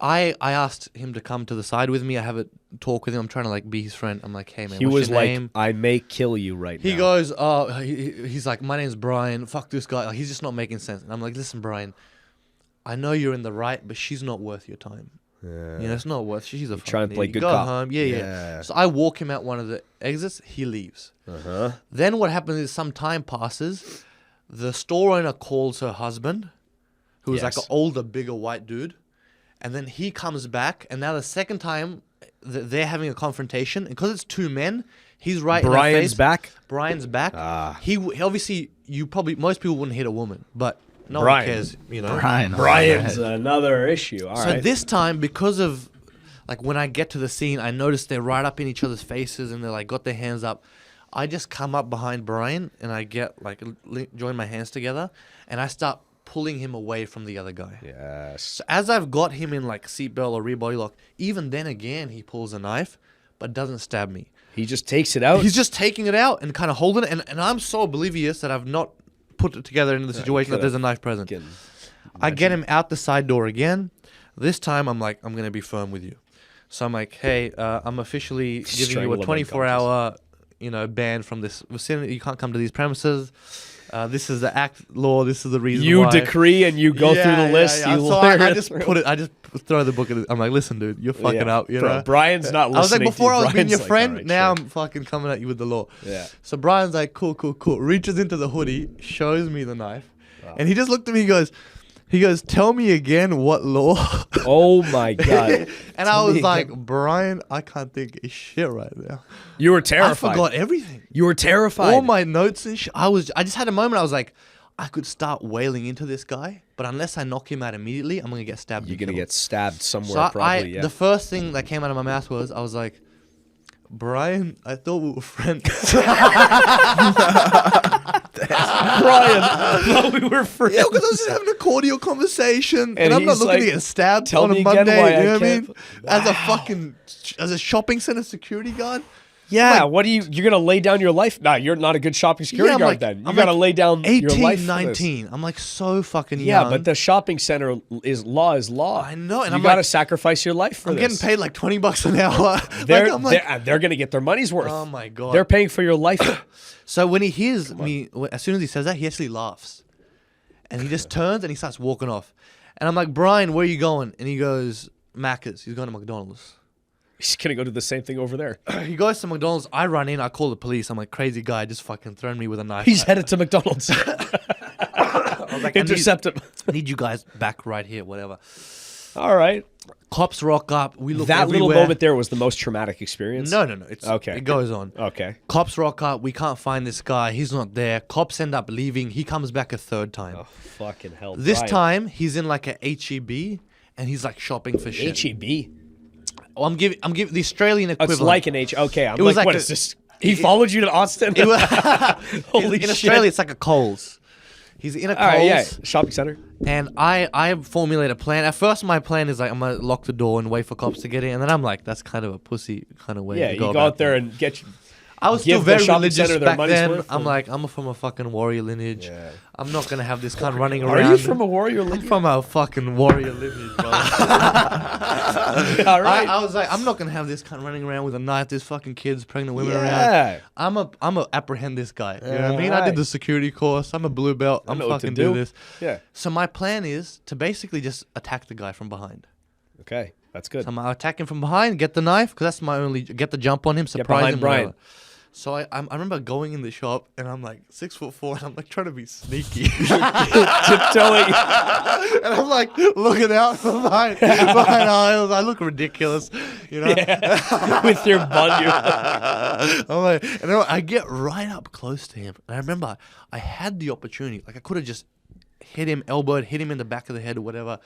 I asked him to come to the side with me. I have a talk with him. I'm trying to like be his friend. I'm like, hey man, He what's was your like, name? I may kill you right now. He goes, oh, he's like, my name's Brian. Fuck this guy. Like, he's just not making sense. And I'm like, listen, Brian, I know you're in the right, but she's not worth your time. You know, it's not worth. She's a try and fucking play idiot. good Go cop. home. Yeah. So I walk him out one of the exits. He leaves. Uh-huh. Then what happens is some time passes. The store owner calls her husband, who is like Yes. an older, bigger white dude. And then he comes back. And now the second time they're having a confrontation. And because it's two men, he's right in her Brian's face. back? Brian's back. Ah. He obviously, most people wouldn't hit a woman. But no Brian. one cares, you know. Brian's another issue. All So right. this time, because of, like, when I get to the scene, I notice they're right up in each other's faces and they're, like, got their hands up. I just come up behind Brian and I get, like, join my hands together and I start pulling him away from the other guy. Yes. So as I've got him in like seatbelt or rear body lock, even then again he pulls a knife, but doesn't stab me. He just takes it out. He's just taking it out and kind of holding it, and I'm so oblivious that I've not put it together in the situation that there's a knife present. I get him out the side door again. This time I'm like, I'm going to be firm with you. So I'm like, hey, I'm officially giving you a 24-hour, ban from this vicinity. You can't come to these premises. This is the act law. This is the reason you why. decree and you go through the list. Yeah. You so I just put it. I just throw the book at it. I'm like, listen, dude, you're fucking up. You know, Brian's not listening. I was like, before I was being Brian's your like, friend, right, now sure. I'm fucking coming at you with the law. Yeah. So Brian's like, cool. Reaches into the hoodie, shows me the knife, and he just looked at me. He goes, tell me again what law. Oh my god. And I was like, Brian, I can't think of shit right now. You were terrified. I forgot everything. You were terrified. All my notes and shit. I just had a moment. I was like, I could start wailing into this guy, but unless I knock him out immediately, I'm gonna get stabbed. You're gonna get stabbed somewhere. So probably. Yeah. The first thing that came out of my mouth was, I was like, Brian, I thought we were friends. Brian, I thought we were friends. Yeah, because I was just having a cordial conversation, and I'm not he's looking like, to get stabbed tell on a me again Monday. why You I know what I mean? can't- As a shopping center security guard. Yeah, like- what you're gonna lay down your life? Nah, you're not a good shopping security I'm guard like- then. You I'm gotta like lay down 18, your life. For 19. I'm like so fucking yeah, young. but the shopping center is law. I know, and you I'm gotta like, sacrifice your life for I'm this. getting paid like $20 an hour. They're gonna get their money's worth. Oh my god. They're paying for your life. So when he hears me, as soon as he says that, he actually laughs. And he just turns and he starts walking off. And I'm like, Brian, where are you going? And he goes, Macca's. He's going to McDonald's. He's gonna go do the same thing over there. He goes to McDonald's. I run in. I call the police. I'm like, crazy guy just fucking thrown me with a knife. He's headed to McDonald's. I was like, Intercept him. I need you guys back right here, whatever. All right. Cops rock up. We look That everywhere. little moment there was the most traumatic experience. No. It's Okay. It goes on. Okay. Cops rock up. We can't find this guy. He's not there. Cops end up leaving. He comes back a third time. Oh fucking hell. This Brian. time he's in like a HEB and he's like shopping for shit. HEB. Oh, I'm giving the Australian equivalent. It's like an H. Okay, I'm It was like, like what a- is this? He followed you to Austin. It was- Holy in shit. Australia, it's like a Coles. He's in a Coles, All right, yeah, shopping center. and I formulate a plan. At first, my plan is like I'm gonna lock the door and wait for cops to get in, and then I'm like, that's kind of a pussy kind of way. Yeah, to you go go about out there it. and get. I was give still the very shopping religious center their back money's then. worth, I'm and- like, I'm from a fucking warrior lineage. Yeah. I'm not gonna have this cunt running Are around. you from a warrior I'm lineage? from a fucking warrior lineage, bro. All right. I was like, I'm not gonna have this cunt running around with a knife. There's fucking kids, pregnant women Yeah. around. I'm a apprehend this guy. You know what I mean? I Alright. did the security course. I'm a blue belt. I'm know what to fucking do. do this. Yeah. So my plan is to basically just attack the guy from behind. Okay, that's good. So I'm attacking from behind, get the knife, because that's my only get the jump on him, surprise behind him. Brian. whatever. So I remember going in the shop and I'm like 6'4" and I'm like trying to be sneaky. Tiptoeing. And I'm like looking out from behind aisles. I look ridiculous, you know. Yeah. With your bun. I'm like, and then I get right up close to him. And I remember I had the opportunity. Like I could have just hit him, elbowed, hit him in the back of the head or whatever.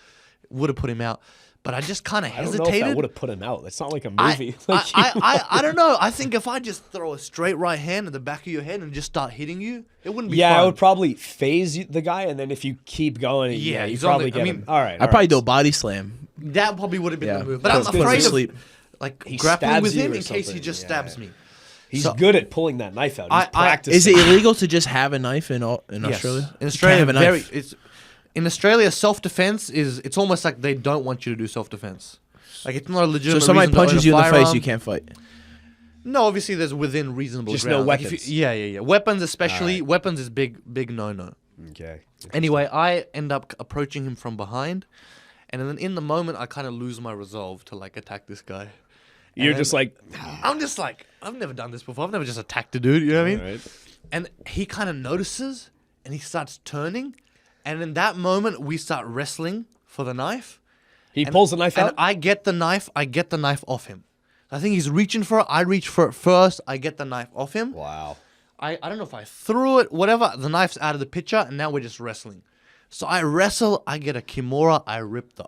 Would have put him out. But I just kind of I don't know if hesitated. that would have put him out. It's not like a I, movie. I don't know. I think if I just throw a straight right hand at the back of your head and just start hitting you, it wouldn't be yeah, fun. I would probably phase the guy, and then if you keep going, Yeah, you he's probably only- get I mean, him. All right, I'd probably do a body slam. That probably would have been Yeah. the move. But I'm Put him to afraid sleep. of like He grappling stabs with you him or in case he something. just Yeah. stabs me. He's So- good at pulling that knife out. He's I- practicing. Is it illegal to just have a knife in Yes. Australia? In You Australia, can't have a knife. in Australia, self-defense it's almost like they don't want you to do self-defense. Like it's not a So legitimate. if somebody reason to own punches a you in the face, firearm. you can't fight. No, obviously there's within reasonable Just ground. no Like, if weapons. yeah. Weapons especially. Alright. Weapons is big no. Okay. Anyway, I end up approaching him from behind, and then in the moment, I kind of lose my resolve to like attack this guy. You're And just then like, I'm just like, I've never done this before. I've never just attacked a dude. You know what I mean? Alright. And he kind of notices, and he starts turning, and in that moment, we start wrestling for the knife. he pulls the knife And out. I get the knife off him. I think he's reaching for it. I reach for it first. I get the knife off him. Wow. I don't know if I threw it, whatever. The knife's out of the picture, and now we're just wrestling. So I wrestle. I get a kimura. I rip the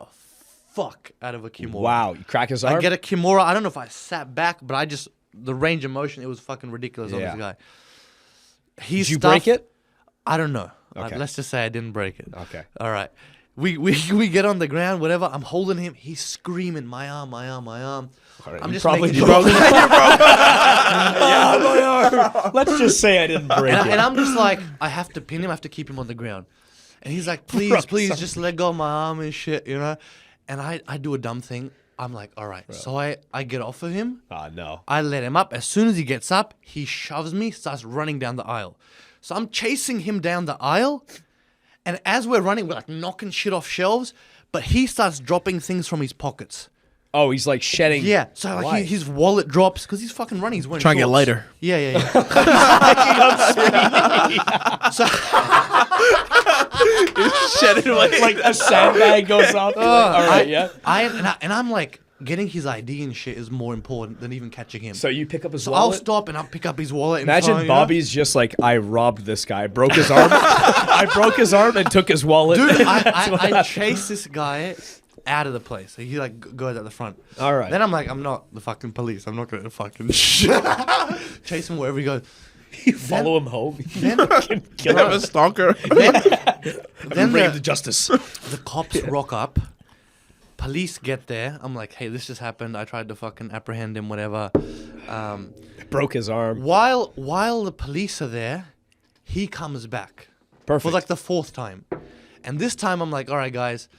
fuck out of a kimura. Wow. You crack his arm. I get a kimura. I don't know if I sat back, but I just the range of motion. It was fucking ridiculous on Yeah. this guy. He Did you break it? I don't know. Okay. Let's just say I didn't break it. Okay. All right. We get on the ground, whatever. I'm holding him. He's screaming, my arm, my arm, my arm. All right, I'm you just probably making broke sure. Yeah, my arm. Let's just say I didn't break it. And I'm just like, I have to pin him. I have to keep him on the ground. And he's like, please, just let go of my arm and shit, you know? And I do a dumb thing. I'm like, all right. Bro. So I get off of him. Oh, no. I let him up. As soon as he gets up, he shoves me, starts running down the aisle. So I'm chasing him down the aisle. And as we're running, we're like knocking shit off shelves. But he starts dropping things from his pockets. Oh, he's like shedding. Yeah. So like his wallet drops because he's fucking running. He's wearing Trying to get shorts. lighter. Yeah. So Shedding away. Like a sandbag goes off. All right, yeah. I'm like, getting his ID and shit is more important than even catching him. So you pick up his So wallet? I'll stop and I'll pick up his wallet. Imagine Bobby's just like, I robbed this guy. I broke his arm. I broke his arm and took his wallet. Dude, I chased this guy out of the place. So he like goes at the front. All right. Then I'm like, I'm not the fucking police. I'm not going to fucking chase him wherever he goes. You follow him home. Then, Kill him a stalker. then Bring him to justice. the cops rock up. Police get there. I'm like, hey, this just happened. I tried to fucking apprehend him, whatever. Broke his arm. While the police are there, he comes back. Perfect. For like the fourth time. And this time I'm like, all right, guys,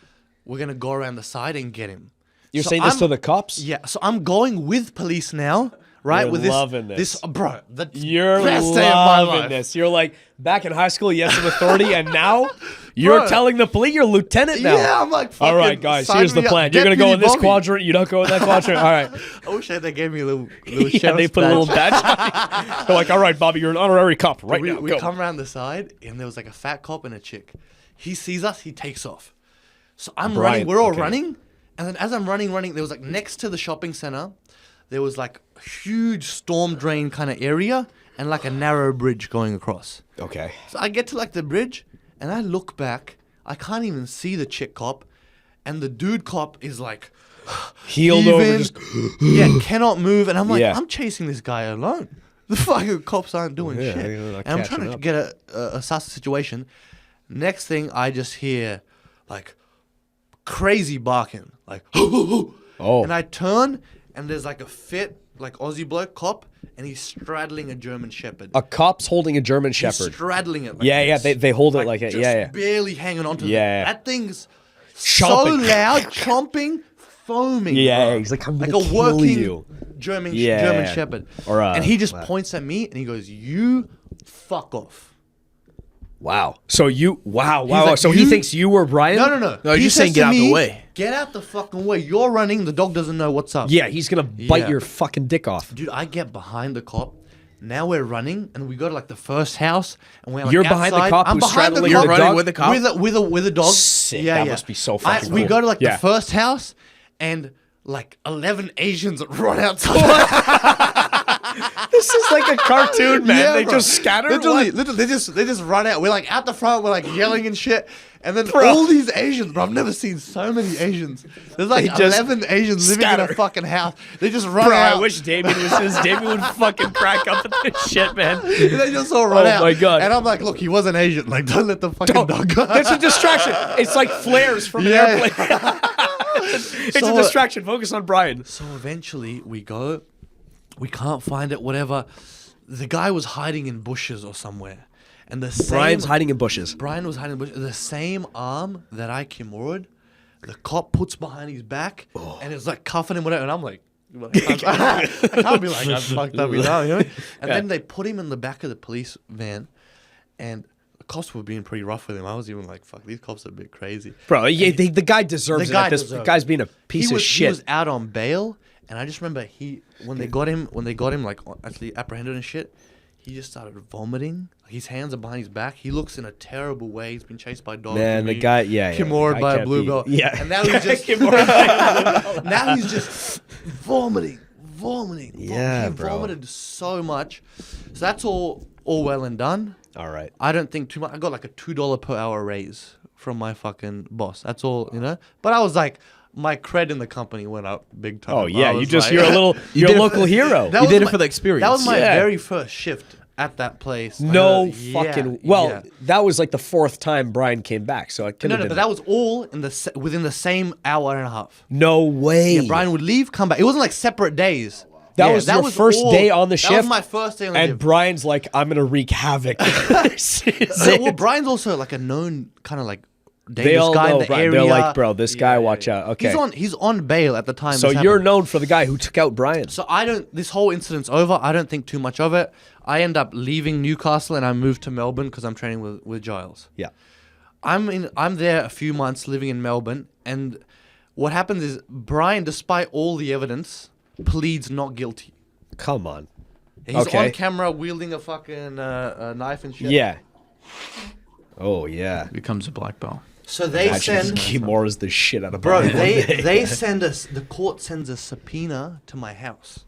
we're going to go around the side and get him. You're So saying this I'm- to the cops? Yeah, so I'm going with police now, right? You're with loving this. bro, the You're best day of my loving life. this. You're like, back in high school, you had some authority, and now you're Bro. telling the police you're lieutenant now. Yeah, I'm like, All fucking right, guys, sign here's the me up. plan. You're going to go in Deputy this Bobby. quadrant. You don't go in that quadrant. All right. I wish they gave me a little Yeah, sheriff's they put a little badge. badge. They're like, all right, Bobby, you're an honorary cop right now. We Go. come around the side, and there was like a fat cop and a chick. He sees us, he takes off. So I'm Brian, running, we're all okay. running. And then as I'm running, there was like next to the shopping center, there was like a huge storm drain kind of area and like a narrow bridge going across. Okay. So I get to like the bridge and I look back. I can't even see the chick cop. And the dude cop is like Healed over. heaving, Just, cannot move. And I'm like, Yeah. I'm chasing this guy alone. The fucking cops aren't doing Yeah, shit. they're not And I'm catching trying to up. get assess the situation. Next thing I just hear like crazy barking. Like, oh. and I turn and there's like a fit, like Aussie bloke cop, and he's straddling a German Shepherd. A cop's holding a German He's Shepherd. straddling it. Like Yeah, this. they hold it like it. just Yeah, yeah. barely hanging on to Yeah. it. That thing's Chomping. so loud, chomping, foaming. Yeah, bro. he's like, I'm like gonna a kill working you. German Yeah. Shepherd. Or, and he just wow. points at me and he goes, "You fuck off." Wow. So you, wow. like, so he you- thinks you were Brian? No. No, He you're saying says get to out the me, way. Get out the fucking way. You're running. The dog doesn't know what's up. Yeah, he's going to bite Yeah. your fucking dick off. Dude, I get behind the cop. Now we're running, and we go to like the first house, and we're like You're behind the outside. cop I'm who's behind the straddling You're the running dog? with the cop? with a dog. Sick. That must be so fucking We cool. go to like Yeah. the first house, and like 11 Asians run outside. This is like a cartoon, man. Yeah, They bro. just scatter. Literally, What? they just run out. We're like out the front. We're like yelling and shit. And then Bro. all these Asians, bro. I've never seen so many Asians. There's like They just 11 Asians living in scatter. a fucking house. They just run Bro, out. I wish Damien was his. Damien would fucking crack up at this shit, man. They just all run Oh out. my God. And I'm like, look, he wasn't Asian. Like, don't let the fucking dog go. It's a distraction. It's like flares from an Yeah. airplane. It's a So, distraction. Focus on Brian. So eventually we go. We can't find it, whatever. The guy was hiding in bushes or somewhere. And the same... Brian's hiding in bushes. Brian was hiding in bushes. The same arm that I kimura'd, the cop puts behind his back and it's like cuffing him, whatever. And I'm like... I can't be like, I'm fucked up, you know? And then they put him in the back of the police van and the cops were being pretty rough with him. I was even like, fuck, these cops are a bit crazy. Bro, yeah, the guy deserves The guy it. This deserves guy's it. being a piece He of shit. was out on bail, and I just remember when they got him, like actually apprehended and shit, he just started vomiting. His hands are behind his back. He looks in a terrible way. He's been chased by dogs. Man, the guy, yeah. Kimura'd the guy by a can't blue be- belt. Yeah. And now he's just now he's just vomiting. Yeah, he bro. vomited so much. So that's all well and done. All right. I don't think too much. I got like a $2 per hour raise from my fucking boss. That's all, you know. But I was like, my cred in the company went up big time. Oh, yeah. I You was just, like- you're a little, you're a did it local hero. That You was did it my- for the experience. That was my Yeah. very first shift at that place. No Yeah, fucking. Well, yeah. that was like the 4th time Brian came back, so it could No, have been. but that was all in within the same hour and a half. No way. Yeah, Brian would leave, come back. It wasn't like separate days. That Yeah, was your first day on the shift? That was my first day on the and shift. Brian's like, I'm gonna wreak havoc. Well, Brian's also like a known kind of like They dangerous all guy know in the Brian. area. They're like, bro, this guy, watch out. Okay. He's on bail at the time. So this you're happened. known for the guy who took out Brian. So this whole incident's over. I don't think too much of it. I end up leaving Newcastle and I moved to Melbourne because I'm training with Giles. Yeah. I'm there a few months living in Melbourne, and what happens is Brian, despite all the evidence, pleads not guilty. Come on. He's Okay. on camera wielding a fucking knife and shit. Yeah. Oh yeah. Becomes a black belt. So they Imagine send, Kimura's the shit out of bro. Brian. They send us. The court sends a subpoena to my house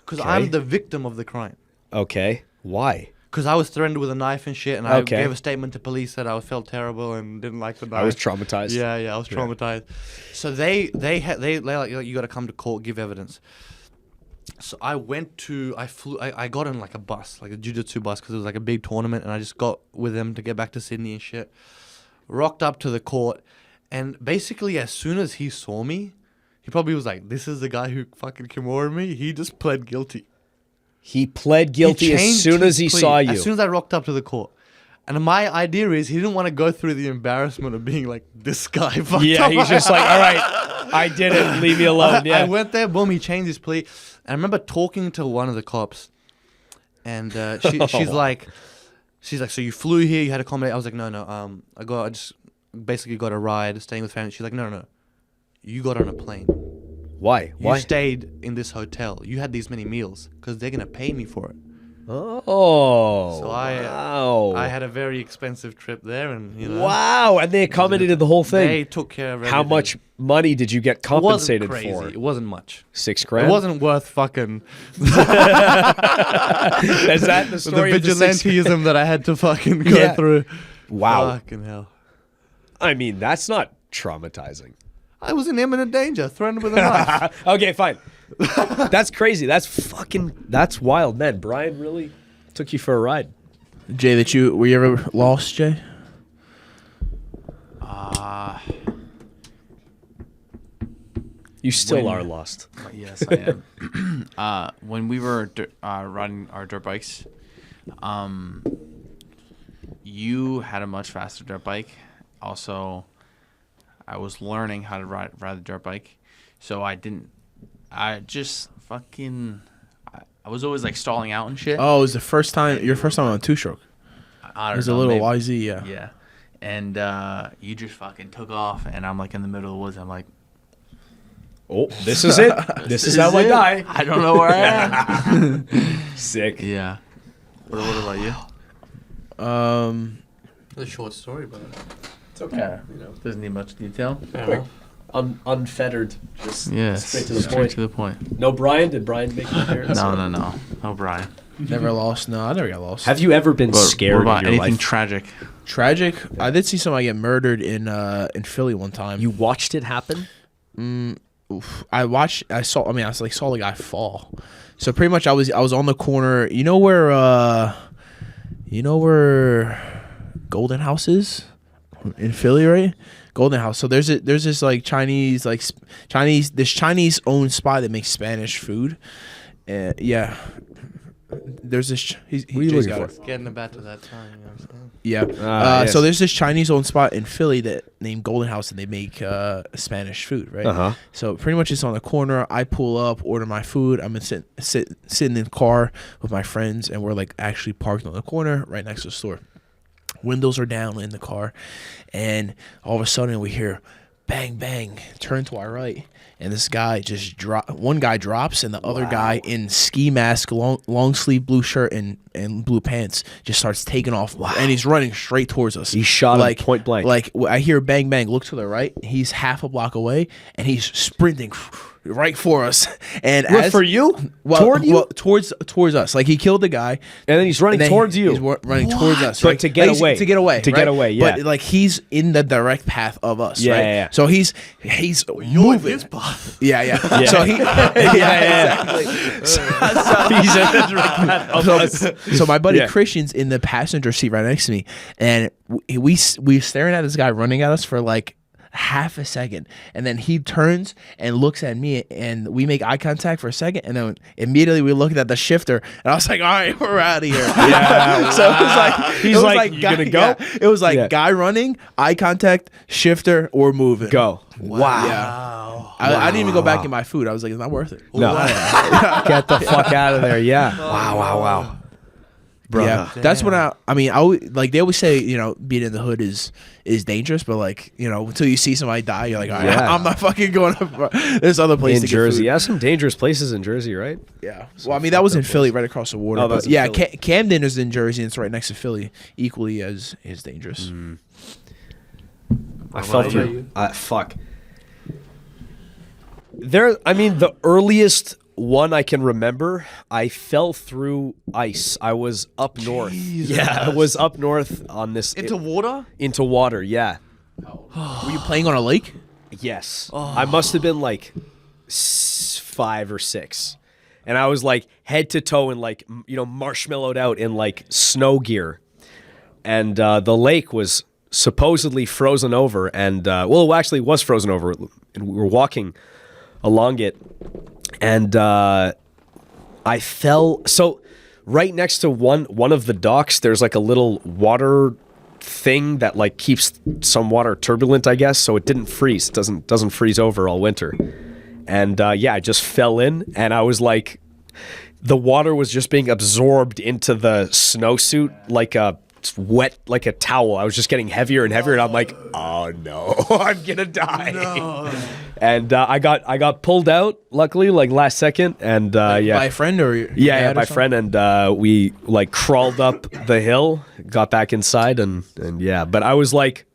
because Okay. I'm the victim of the crime. Okay. Why? Because I was threatened with a knife and shit, and I Okay. gave a statement to police that I felt terrible and didn't like the knife. I was traumatized. Yeah, I was traumatized. So they like, you got to come to court, give evidence. So I got in like a bus, like a jiu-jitsu bus, because it was like a big tournament, and I just got with them to get back to Sydney and shit. Rocked up to the court, and basically as soon as he saw me, he probably was like, "This is the guy who fucking Kimura me." He just pled guilty. He pled guilty He as changed soon as his he plea saw you. As soon as I rocked up to the court. And my idea is he didn't want to go through the embarrassment of being like, this guy fucked Yeah, up. he's just like, all right, I did it. Leave me alone. Yeah. I went there, boom, he changed his plea. And I remember talking to one of the cops, and she's like, so you flew here, you had accommodate. I was like, no, I just basically got a ride, staying with family. She's like, no, you got on a plane. Why? You stayed in this hotel. You had these many meals because they're gonna pay me for it. Oh. So wow. I had a very expensive trip there, and you know, Wow, and they accommodated the whole thing. they took care of everything. How much money did you get It wasn't compensated crazy. for? It wasn't much. $6,000. It wasn't worth fucking Is that the the story of the $6,000? vigilantism that I had to fucking go Yeah. through. Wow. Fucking hell. I mean, that's not traumatizing. I was in imminent danger, threatened with a knife. Okay, fine. That's crazy. That's wild, man. Brian really took you for a ride. Jay, were you ever lost, Jay? You still When- are lost. Yes, I am. When we were riding our dirt bikes, you had a much faster dirt bike. Also, I was learning how to ride the dirt bike, so I just fucking. I was always like stalling out and shit. Oh, it was your first time on two-stroke. I It don't was a know, little maybe. YZ, yeah. Yeah, and you just fucking took off, and I'm like in the middle of the woods. I'm like, Oh, this is it. This is how I die. I don't know where I am. Sick. Yeah. What about you? It's a short story, but It's okay. You know, doesn't need much detail. Quick. Unfettered. Just Yes. straight to the point. point. No Brian? Did Brian make an appearance? No. Oh, Brian. Never lost. No, I never got lost. Have you ever been scared What about in your anything life? tragic? Tragic? I did see somebody get murdered in Philly one time. You watched it happen? Oof. I saw the guy fall. So pretty much I was on the corner. You know where Golden House is? In Philly, right? Golden House. So there's this like Chinese owned spot that makes Spanish food. Yeah. There's this. What are you looking for? it's getting about to that time. You know what I'm saying? Yeah. Yes. So there's this Chinese owned spot in Philly that named Golden House, and they make Spanish food, right? Uh-huh. So pretty much it's on the corner. I pull up, order my food. I'm sitting in the car with my friends, and we're like actually parked on the corner right next to the store. Windows are down in the car, and all of a sudden we hear bang, bang, turn to our right. And this guy one guy drops, and the other guy in ski mask, long sleeve blue shirt and blue pants just starts taking off. Wow. And he's running straight towards us. He shot him point blank. Like I hear bang, bang, look to the right. He's half a block away, and he's sprinting right for us. And What, for you? Toward you? Well, towards us. Like he killed the guy. And then he's running towards you. He's running towards us. But right? to get away. To get away. To get away, yeah. But like he's in the direct path of us. Yeah, right? yeah. So he's moving. His path. Yeah. Yeah. So he Yeah. exactly. He's in the direct path of us. So my buddy Yeah. Christian's in the passenger seat right next to me, and we staring at this guy running at us for like half a second, and then he turns and looks at me, and we make eye contact for a second, and then immediately we looked at the shifter, and I was like, all right, we're out of here. Yeah. So it was like, He's like, you gonna go? Yeah, it was like Yeah. guy running, eye contact, shifter, or moving. Go. Wow. Yeah. I didn't even go back in my food. I was like, it's not worth it. No. Get the fuck out of there. Yeah. Wow. Bro. Yeah, that's when I like they always say, you know, being in the hood is dangerous, but like, you know, until you see somebody die, you're like, all right, Yeah. I'm not fucking going up. There's other places In to get Jersey. food. Yeah, some dangerous places in Jersey, right? Yeah. Well, I mean, that was in Philly, right across the water. Oh, But that's in yeah, Philly. Camden is in Jersey, and it's right next to Philly, equally as dangerous. I fell through. Fuck. The earliest one I can remember, I fell through ice. I was up north. Yeah, I was up north on this. Into water? Into water, yeah. Were you playing on a lake? Yes. I must have been like 5 or 6. And I was like head to toe in like, marshmallowed out in like snow gear. And the lake was supposedly frozen over. And, actually it was frozen over. And we were walking along it. And I fell. So right next to one of the docks, there's like a little water thing that like keeps some water turbulent, I guess, so it didn't freeze. It doesn't freeze over all winter. And I just fell in, and I was like, the water was just being absorbed into the snowsuit like a wet, like a towel. I was just getting heavier and heavier, and I'm like, oh no, I'm gonna die. No. And I got pulled out, luckily, like last second, and By a friend or yeah, my friend, and we like crawled up the hill, got back inside, and yeah. But I was like,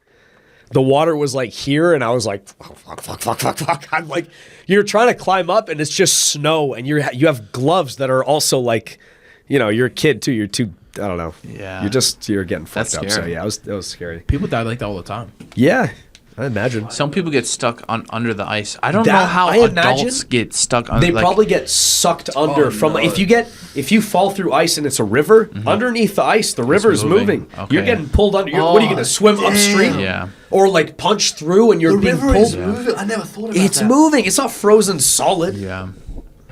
the water was like here, and I was like, fuck. I'm like, you're trying to climb up, and it's just snow, and you have gloves that are also like, you're a kid too. You're too, I don't know. Yeah. You're getting fucked That's up. So scary. yeah, it was scary. People die like that all the time. Yeah, I imagine. Some people get stuck under the ice. I don't That- know how I adults imagine get stuck under. They like, probably get sucked under from if you fall through ice and it's a river, underneath the ice, the river is moving. moving. Okay. You're getting pulled under. What are you going to swim upstream? Yeah. Or like punch through and you're being pulled? moving. I never thought about It's moving. It's not frozen solid. Yeah.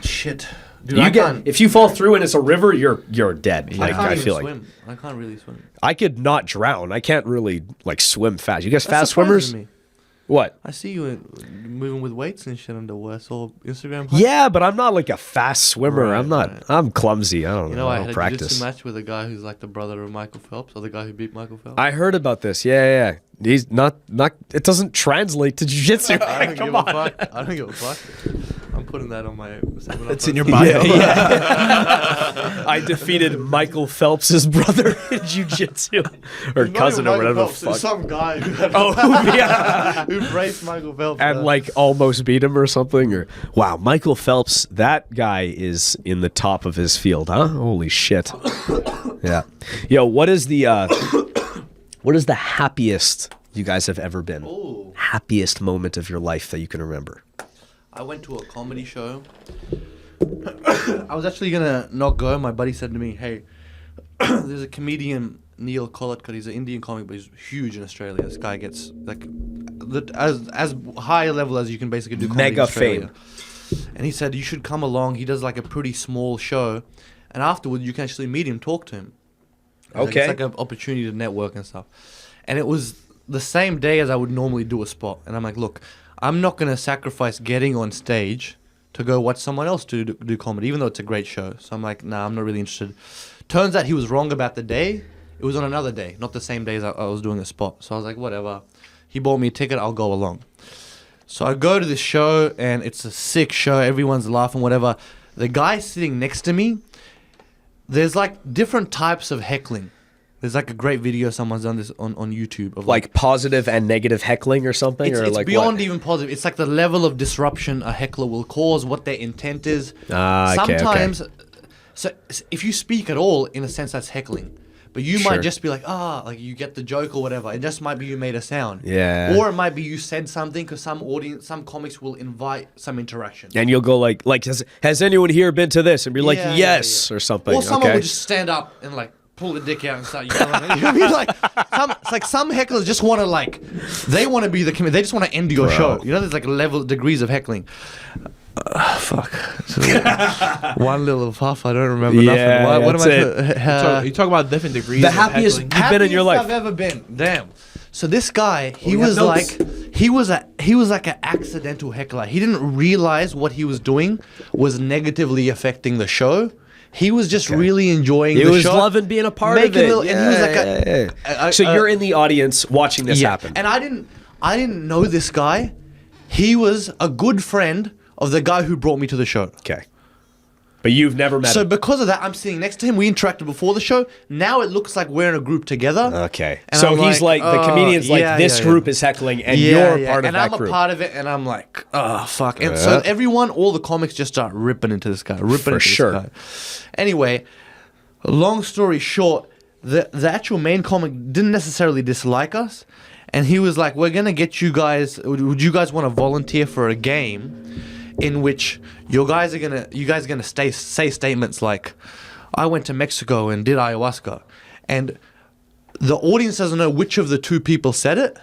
Shit. Dude, You if you fall through and it's a river, you're dead. Yeah. Like, I can't I even feel like swim. I can't really swim. I could not drown. I can't really like swim fast. You guys That fast surprises swimmers? me. What? I see you moving with weights and shit underwear. I saw Instagram. post. Yeah, but I'm not like a fast swimmer. Right, I'm not. right. I'm clumsy. I don't You know. know, I I don't had a practice. jiu-jitsu match with a guy who's like the brother of Michael Phelps, or the guy who beat Michael Phelps. I heard about this. Yeah. He's not. It doesn't translate to jiu-jitsu. I don't Come give on. a fuck. I don't give a fuck. I'm putting that on my seminar. It's in your post. bio. I defeated Michael Phelps' brother in jiu-jitsu or Not cousin even or whatever Michael the Phelps, fuck. it's some guy who had Yeah. who braced Michael Phelps. And like almost beat him or something. Or wow, Michael Phelps. That guy is in the top of his field, huh? Holy shit. Yeah. Yo, what is the happiest you guys have ever been? Ooh. Happiest moment of your life that you can remember? I went to a comedy show. I was actually gonna not go. My buddy said to me, "Hey, there's a comedian Neil Colletcut. He's an Indian comic, but he's huge in Australia. This guy gets like as high a level as you can basically do comedy Mega in Australia. And he said you should come along. He does like a pretty small show, and afterward you can actually meet him, talk to him. Okay. It's like an opportunity to network and stuff. And it was the same day as I would normally do a spot. And I'm like, look, I'm not going to sacrifice getting on stage to go watch someone else do comedy, even though it's a great show. So I'm like, nah, I'm not really interested. Turns out he was wrong about the day. It was on another day, not the same day as I was doing a spot. So I was like, whatever. He bought me a ticket, I'll go along. So I go to this show, and it's a sick show. Everyone's laughing, whatever. The guy sitting next to me, there's like different types of heckling. There's like a great video someone's done this on YouTube of Like positive and negative heckling or something, it's, or it's like beyond what? even positive. It's like the level of disruption a heckler will cause, what their intent is. Okay. Sometimes, so if you speak at all, in a sense, that's heckling. But you Sure. might just be like, like you get the joke or whatever. It just might be you made a sound. Yeah. Or it might be you said something, because some comics will invite some interaction. And you'll go like has anyone here been to this? And be like, Yeah, yes, yeah. or something. Or someone okay. would just stand up and like pull the dick out and start yelling. You know what I mean? Like, it's like some hecklers just want to they want to be the they just want to end your show. You know, there's like degrees of heckling. Fuck. One little puff. I don't remember Yeah, nothing. What that's am I? You talk about different degrees. The of happiest heckling. you've been in your life. I've ever been. Damn. So this guy, he we have was notes. like, he was like an accidental heckler. He didn't realize what he was doing was negatively affecting the show. He was just really enjoying He the was show. loving being a part Making of it. little- and he was like yeah. So you're in the audience watching this happen. And I didn't know this guy. He was a good friend of the guy who brought me to the show. Okay. But you've never met So him. because of that, I'm sitting next to him. We interacted before the show. Now it looks like we're in a group together. Okay. And So I'm he's like, the comedian's like, yeah, this yeah, group yeah. is heckling and you're part of and that I'm group. a part of it, and I'm like, oh, fuck. And so everyone, all the comics just start ripping into this guy. For sure. This guy. Anyway, long story short, the actual main comic didn't necessarily dislike us. And he was like, we're going to get you guys, would you guys want to volunteer for a game in which you guys are gonna say statements like, I went to Mexico and did ayahuasca. And the audience doesn't know which of the two people said it.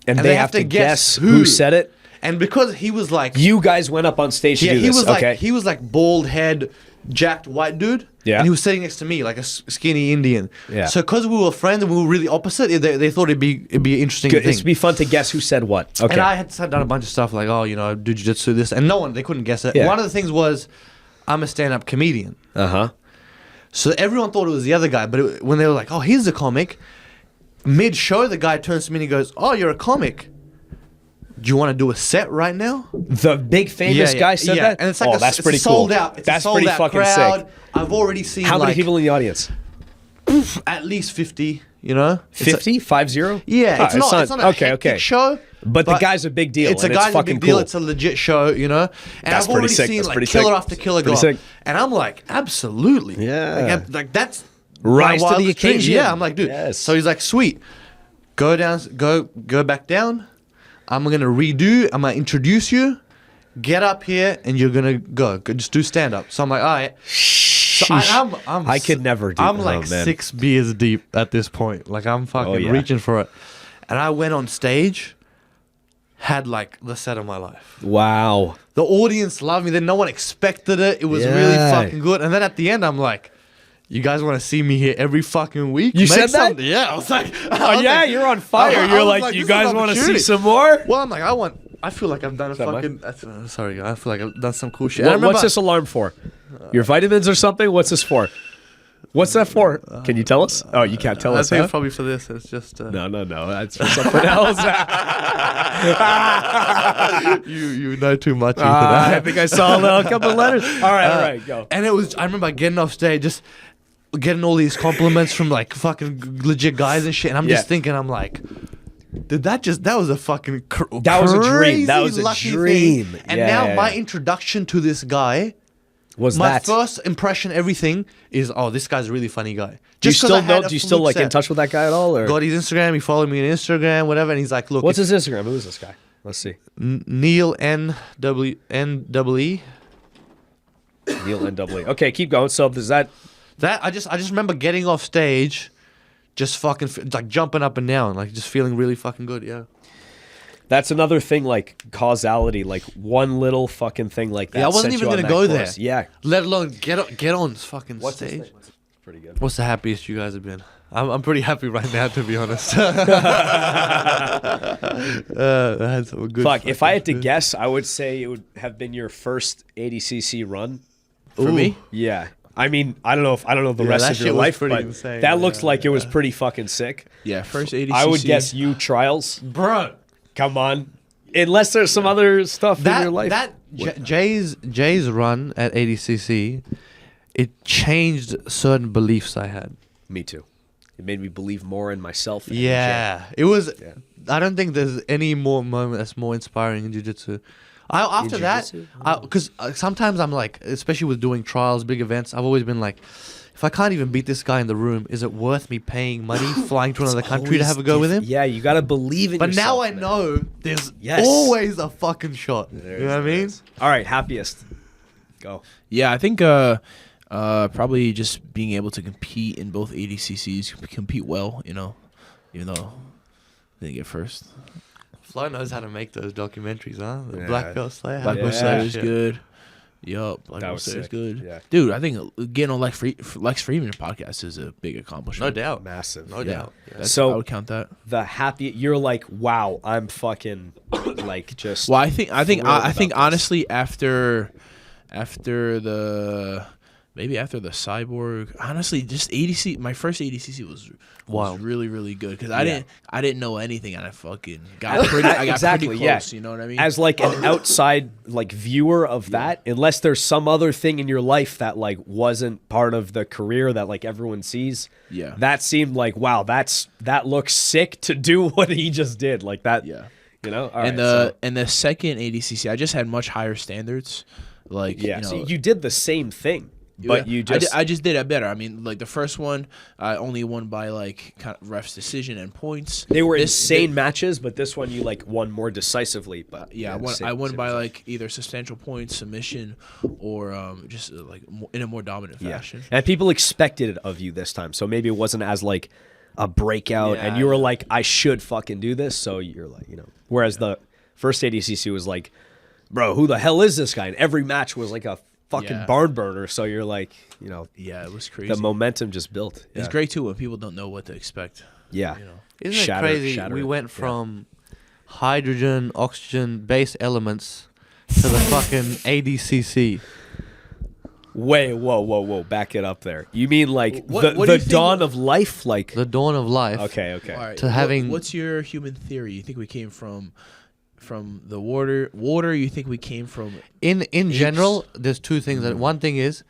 and they have to guess who said it. And because he was like, You guys went up on stage to do he this. was okay. like, he was like bald head, jacked white dude. Yeah. And he was sitting next to me like a skinny Indian. Yeah. So because we were friends and we were really opposite, they thought it'd be an interesting Good. thing. It'd be fun to guess who said what. Okay. And I had done a bunch of stuff like, oh, do jiu-jitsu, this. And they couldn't guess it. Yeah. One of the things was, I'm a stand-up comedian. Uh-huh. So everyone thought it was the other guy. But when they were like, oh, he's a comic, mid-show, the guy turns to me and he goes, oh, you're a comic. Do you want to do a set right now? The big famous guy said that? And it's like that's pretty sold cool. out. It's That's a sold pretty out fucking crowd. sick. I've already seen How many people in the audience? at least 50, you know? 50? 50? Yeah, Oh, it's not a okay, hectic okay. show. But the guy's a big deal. It's a and guy's it's a fucking big deal. cool. It's a legit show, you know? And That's I've already pretty sick. seen That's like pretty killer sick. after killer Pretty go. sick. And I'm like, absolutely. Yeah. Like that's Rise my to the wildest dream. occasion. Yeah, I'm like, dude. Yes. So he's like, sweet. Go back down. I'm gonna introduce you. Get up here and you're gonna go. Just do stand up. So I'm like, all right. So I could never do I'm that. like Oh, man. 6 beers deep at this point. Like I'm fucking yeah. reaching for it. And I went on stage, had like the set of my life. Wow. The audience loved me. Then no one expected it. It was really Yeah. fucking good. And then at the end, I'm like, you guys want to see me here every fucking week? You said that? something. Yeah. I was like, Oh, yeah, you're on fire. I You're was like, you this is an guys want to see opportunity. some more? Well, I'm like, I feel like I've done a that fucking. Sorry, I feel like I've done some cool shit. I What's remember- this alarm for? Your vitamins or something? What's this for? What's that for? Can you tell us? Oh, you can't tell I us, think huh? it's probably for this. It's just. No. That's for something else. You know too much. Ethan. I think I saw a couple of letters. All right, go. And it was. I remember getting off stage, just getting all these compliments from like fucking legit guys and shit. And I'm just Yeah. thinking, I'm like, that was a fucking That was a dream. That crazy was a lucky dream. thing. And Yeah, now yeah, my yeah. introduction to this guy, Was my that? first impression, everything is, oh, this guy's a really funny guy. Do you 'cause I still had know? a Do you still fluke like in set. touch with that guy at all? Or Got his Instagram. He followed me on Instagram, whatever. And he's like, look, what's his Instagram? Who is this guy? Let's see. Neil N-W-E. Neil NWE. Okay, keep going. So does that? That I just remember getting off stage, just fucking like jumping up and down, like just feeling really fucking good. Yeah. That's another thing, like causality, like one little fucking thing like that. Yeah, I wasn't sent even you on gonna that go there. course. Yeah. Let alone get on fucking What's this stage. thing? Pretty good. What's the happiest you guys have been? I'm pretty happy right now, to be honest. That's a good. Fuck, if I had to fucking- guess, I would say it would have been your first ADCC run. For me? Yeah. I mean, I don't know the Yeah, rest that of your shit was life, pretty but insane, that looks yeah, like it was pretty fucking sick. Yeah, first ADCC. I would guess you trials. bro. Come on. Unless there's some other stuff in your life. Jay's run at ADCC, it changed certain beliefs I had. Me too. It made me believe more in myself. and Yeah, it was. Yeah. I don't think there's any more moment that's more inspiring in jiu-jitsu. After that, jiu-jitsu? because sometimes I'm like, especially with doing trials, big events, I've always been like, if I can't even beat this guy in the room, is it worth me paying money, flying to another country to have a go with him? Yeah, you got to believe in But yourself. now I man. know there's Yes. always a fucking shot. There You know what I mean? is. All right, happiest. Go. Yeah, I think probably just being able to compete in both ADCCs, compete well, you know, even though I didn't get first. Flo knows how to make those documentaries, huh? The Yeah. Black Belt Slayer. Black Belt Yeah. Slayer is Shit. good. Yup, Black That Belt was Slayer is sick. good. Yeah. Dude, I think getting on Lex Freeman podcast is a big No accomplishment. doubt. Massive. No Yeah. doubt. Yeah. That's- So- I would count that. The happy. You're like, wow, I'm fucking like just. Well, I think thrilled I think about this. honestly after the Cyborg, honestly just ADC, my first ADCC was Wild. really, really good because Yeah. I didn't know anything and I fucking got pretty Exactly, pretty yeah. close, you know what I mean? As like an outside like viewer of that, unless there's some other thing in your life that like wasn't part of the career that like everyone sees. Yeah. That seemed like, wow, that looks sick to do what he just did. Like that. Yeah. You know. All And right, the second ADCC, I just had much higher standards. Like yeah. you know, So you did the same thing, but you just. I just did it better. I mean, like the first one, I only won by like kind of ref's decision and points. they were This- insane matches, but this one you like won more decisively. But Yeah, same- I won same by result. like either substantial points, submission, or just like in a more dominant Yeah. fashion. And people expected it of you this time, so maybe it wasn't as like a breakout, and Yeah, you were yeah. like, I should fucking do this. So you're like, you know. Whereas the first ADCC was like, bro, who the hell is this guy? And every match was like a fucking Yeah. barn burner. So you're like, you know, Yeah, it was crazy. the momentum just built. It's Yeah. great too when people don't know what to expect. Yeah. You know. Isn't it Shatter- crazy? shatter We it. went Yeah. from hydrogen, oxygen, base elements to the fucking ADCC. Wait, whoa. Back it up there. You mean like What the do you think dawn of life? Like, The dawn of life. okay. All right, To having- what's your human theory? You think we came from the water? You think we came from In general, there's two things. That one thing is,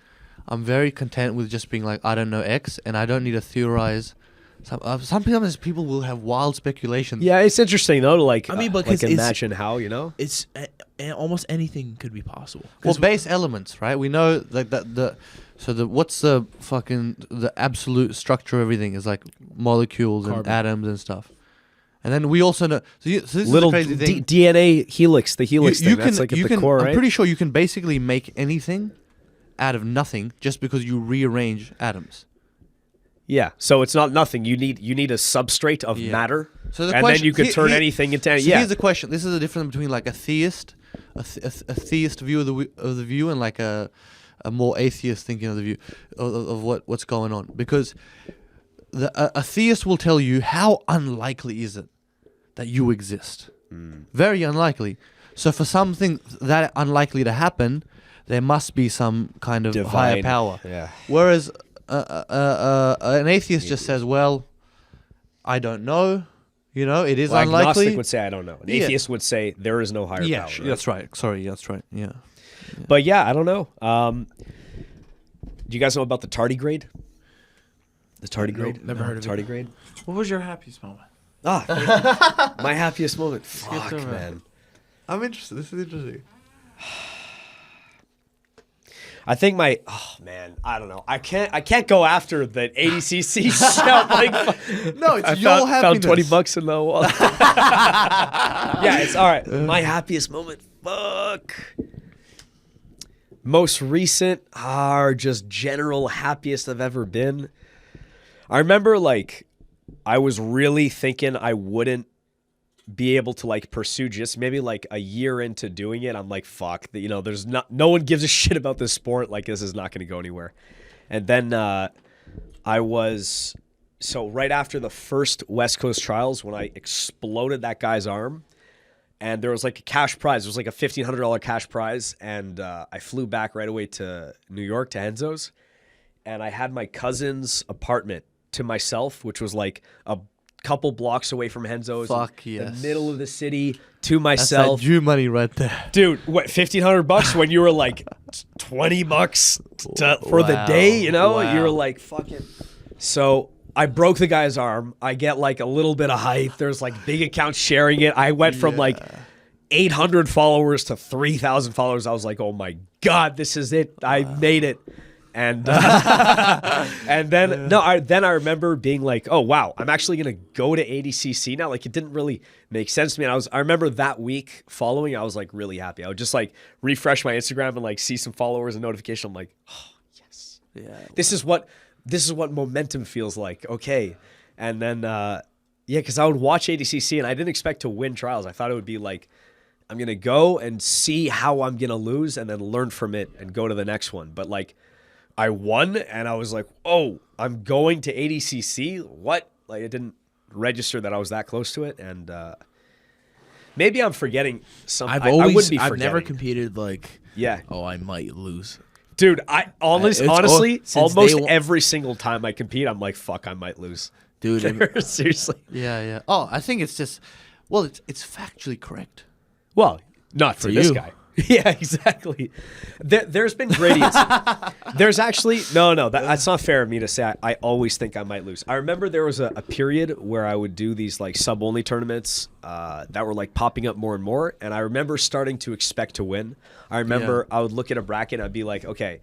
I'm very content with just being like, I don't know X, and I don't need to theorize. Sometimes people will have wild speculations. Yeah, it's interesting though to like, I mean, like because it's- imagine how, you know? it's almost anything could be possible. Well, 'Cause base elements, right? We know like that what's the absolute structure of everything is like molecules and Carbon. atoms and stuff. And then we also know. So this Little is the crazy thing. DNA helix, the helix thing. That's like at the core, I'm right? pretty sure you can basically make anything out of nothing just because you rearrange atoms. Yeah, so it's not nothing. You need a substrate of Yeah. matter, So the and question, then you could turn here- anything into. So Yeah, here's the question. This is the difference between like a theist view of the view, and like a more atheist thinking of the view of what's going on. Because a theist will tell you how unlikely is it that you exist. Very unlikely. So for something that unlikely to happen, there must be some kind of higher Divine. power. Yeah. Whereas an atheist just says, "Well, I don't know. You know, it is Well, unlikely." agnostic would say, "I don't know." An Yeah. atheist would say, "There is no higher Yeah, power." right? that's right. Sorry, that's right. Yeah. But yeah, I don't know. Do you guys know about the tardigrade? The tardigrade? Nope, never heard of it. tardigrade. What was your happiest moment? Ah, my happiest moment. skip Fuck, over it. man. I'm interested. This is interesting. I think I don't know. I can't go after the ADCC shout. Like, No, it's I your found happiness. $20 in the wallet. Yeah, it's all right. My happiest moment. Fuck. Most recent are just general happiest I've ever been. I remember like I was really thinking I wouldn't be able to like pursue just maybe like a year into doing it. I'm like, fuck, you know, there's no one gives a shit about this sport. Like this is not going to go anywhere. And then I was, so right after the first West Coast Trials when I exploded that guy's arm and there was like a cash prize. It was like a $1,500 cash prize. And I flew back right away to New York to Enzo's and I had my cousin's apartment to myself, which was like a couple blocks away from Henzo's. Fuck in yes. the middle of the city to That's myself. that Jew money right there. Dude, what, $1,500 when you were like $20 for the Wow, day, you know? wow. You were like fucking. So I broke the guy's arm. I get like a little bit of hype. There's like big accounts sharing it. I went from like 800 followers to 3,000 followers. I was like, oh my God, this is it. I made it. And and then I remember being like, oh wow, I'm actually gonna go to ADCC now. Like it didn't really make sense to me. And I remember that week following, I was like really happy. I would just like refresh my Instagram and like see some followers and notification. I'm like, oh yes, this is what momentum feels like. Okay, and then because I would watch ADCC and I didn't expect to win trials. I thought it would be like, I'm gonna go and see how I'm gonna lose and then learn from it and go to the next one. But like, I won, and I was like, oh, I'm going to ADCC? What? Like, it didn't register that I was that close to it, and maybe I'm forgetting something. I've never competed like, oh, I might lose. Dude, honestly, almost every single time I compete, I'm like, fuck, I might lose. Dude, seriously. Yeah. Oh, I think it's just, well, it's factually correct. Well, not for this guy. Yeah, exactly. There's been gradients. There's actually that's not fair of me to say. I always think I might lose. I remember there was a period where I would do these like sub-only tournaments that were like popping up more and more, and I remember starting to expect to win. I remember I would look at a bracket and I'd be like, okay,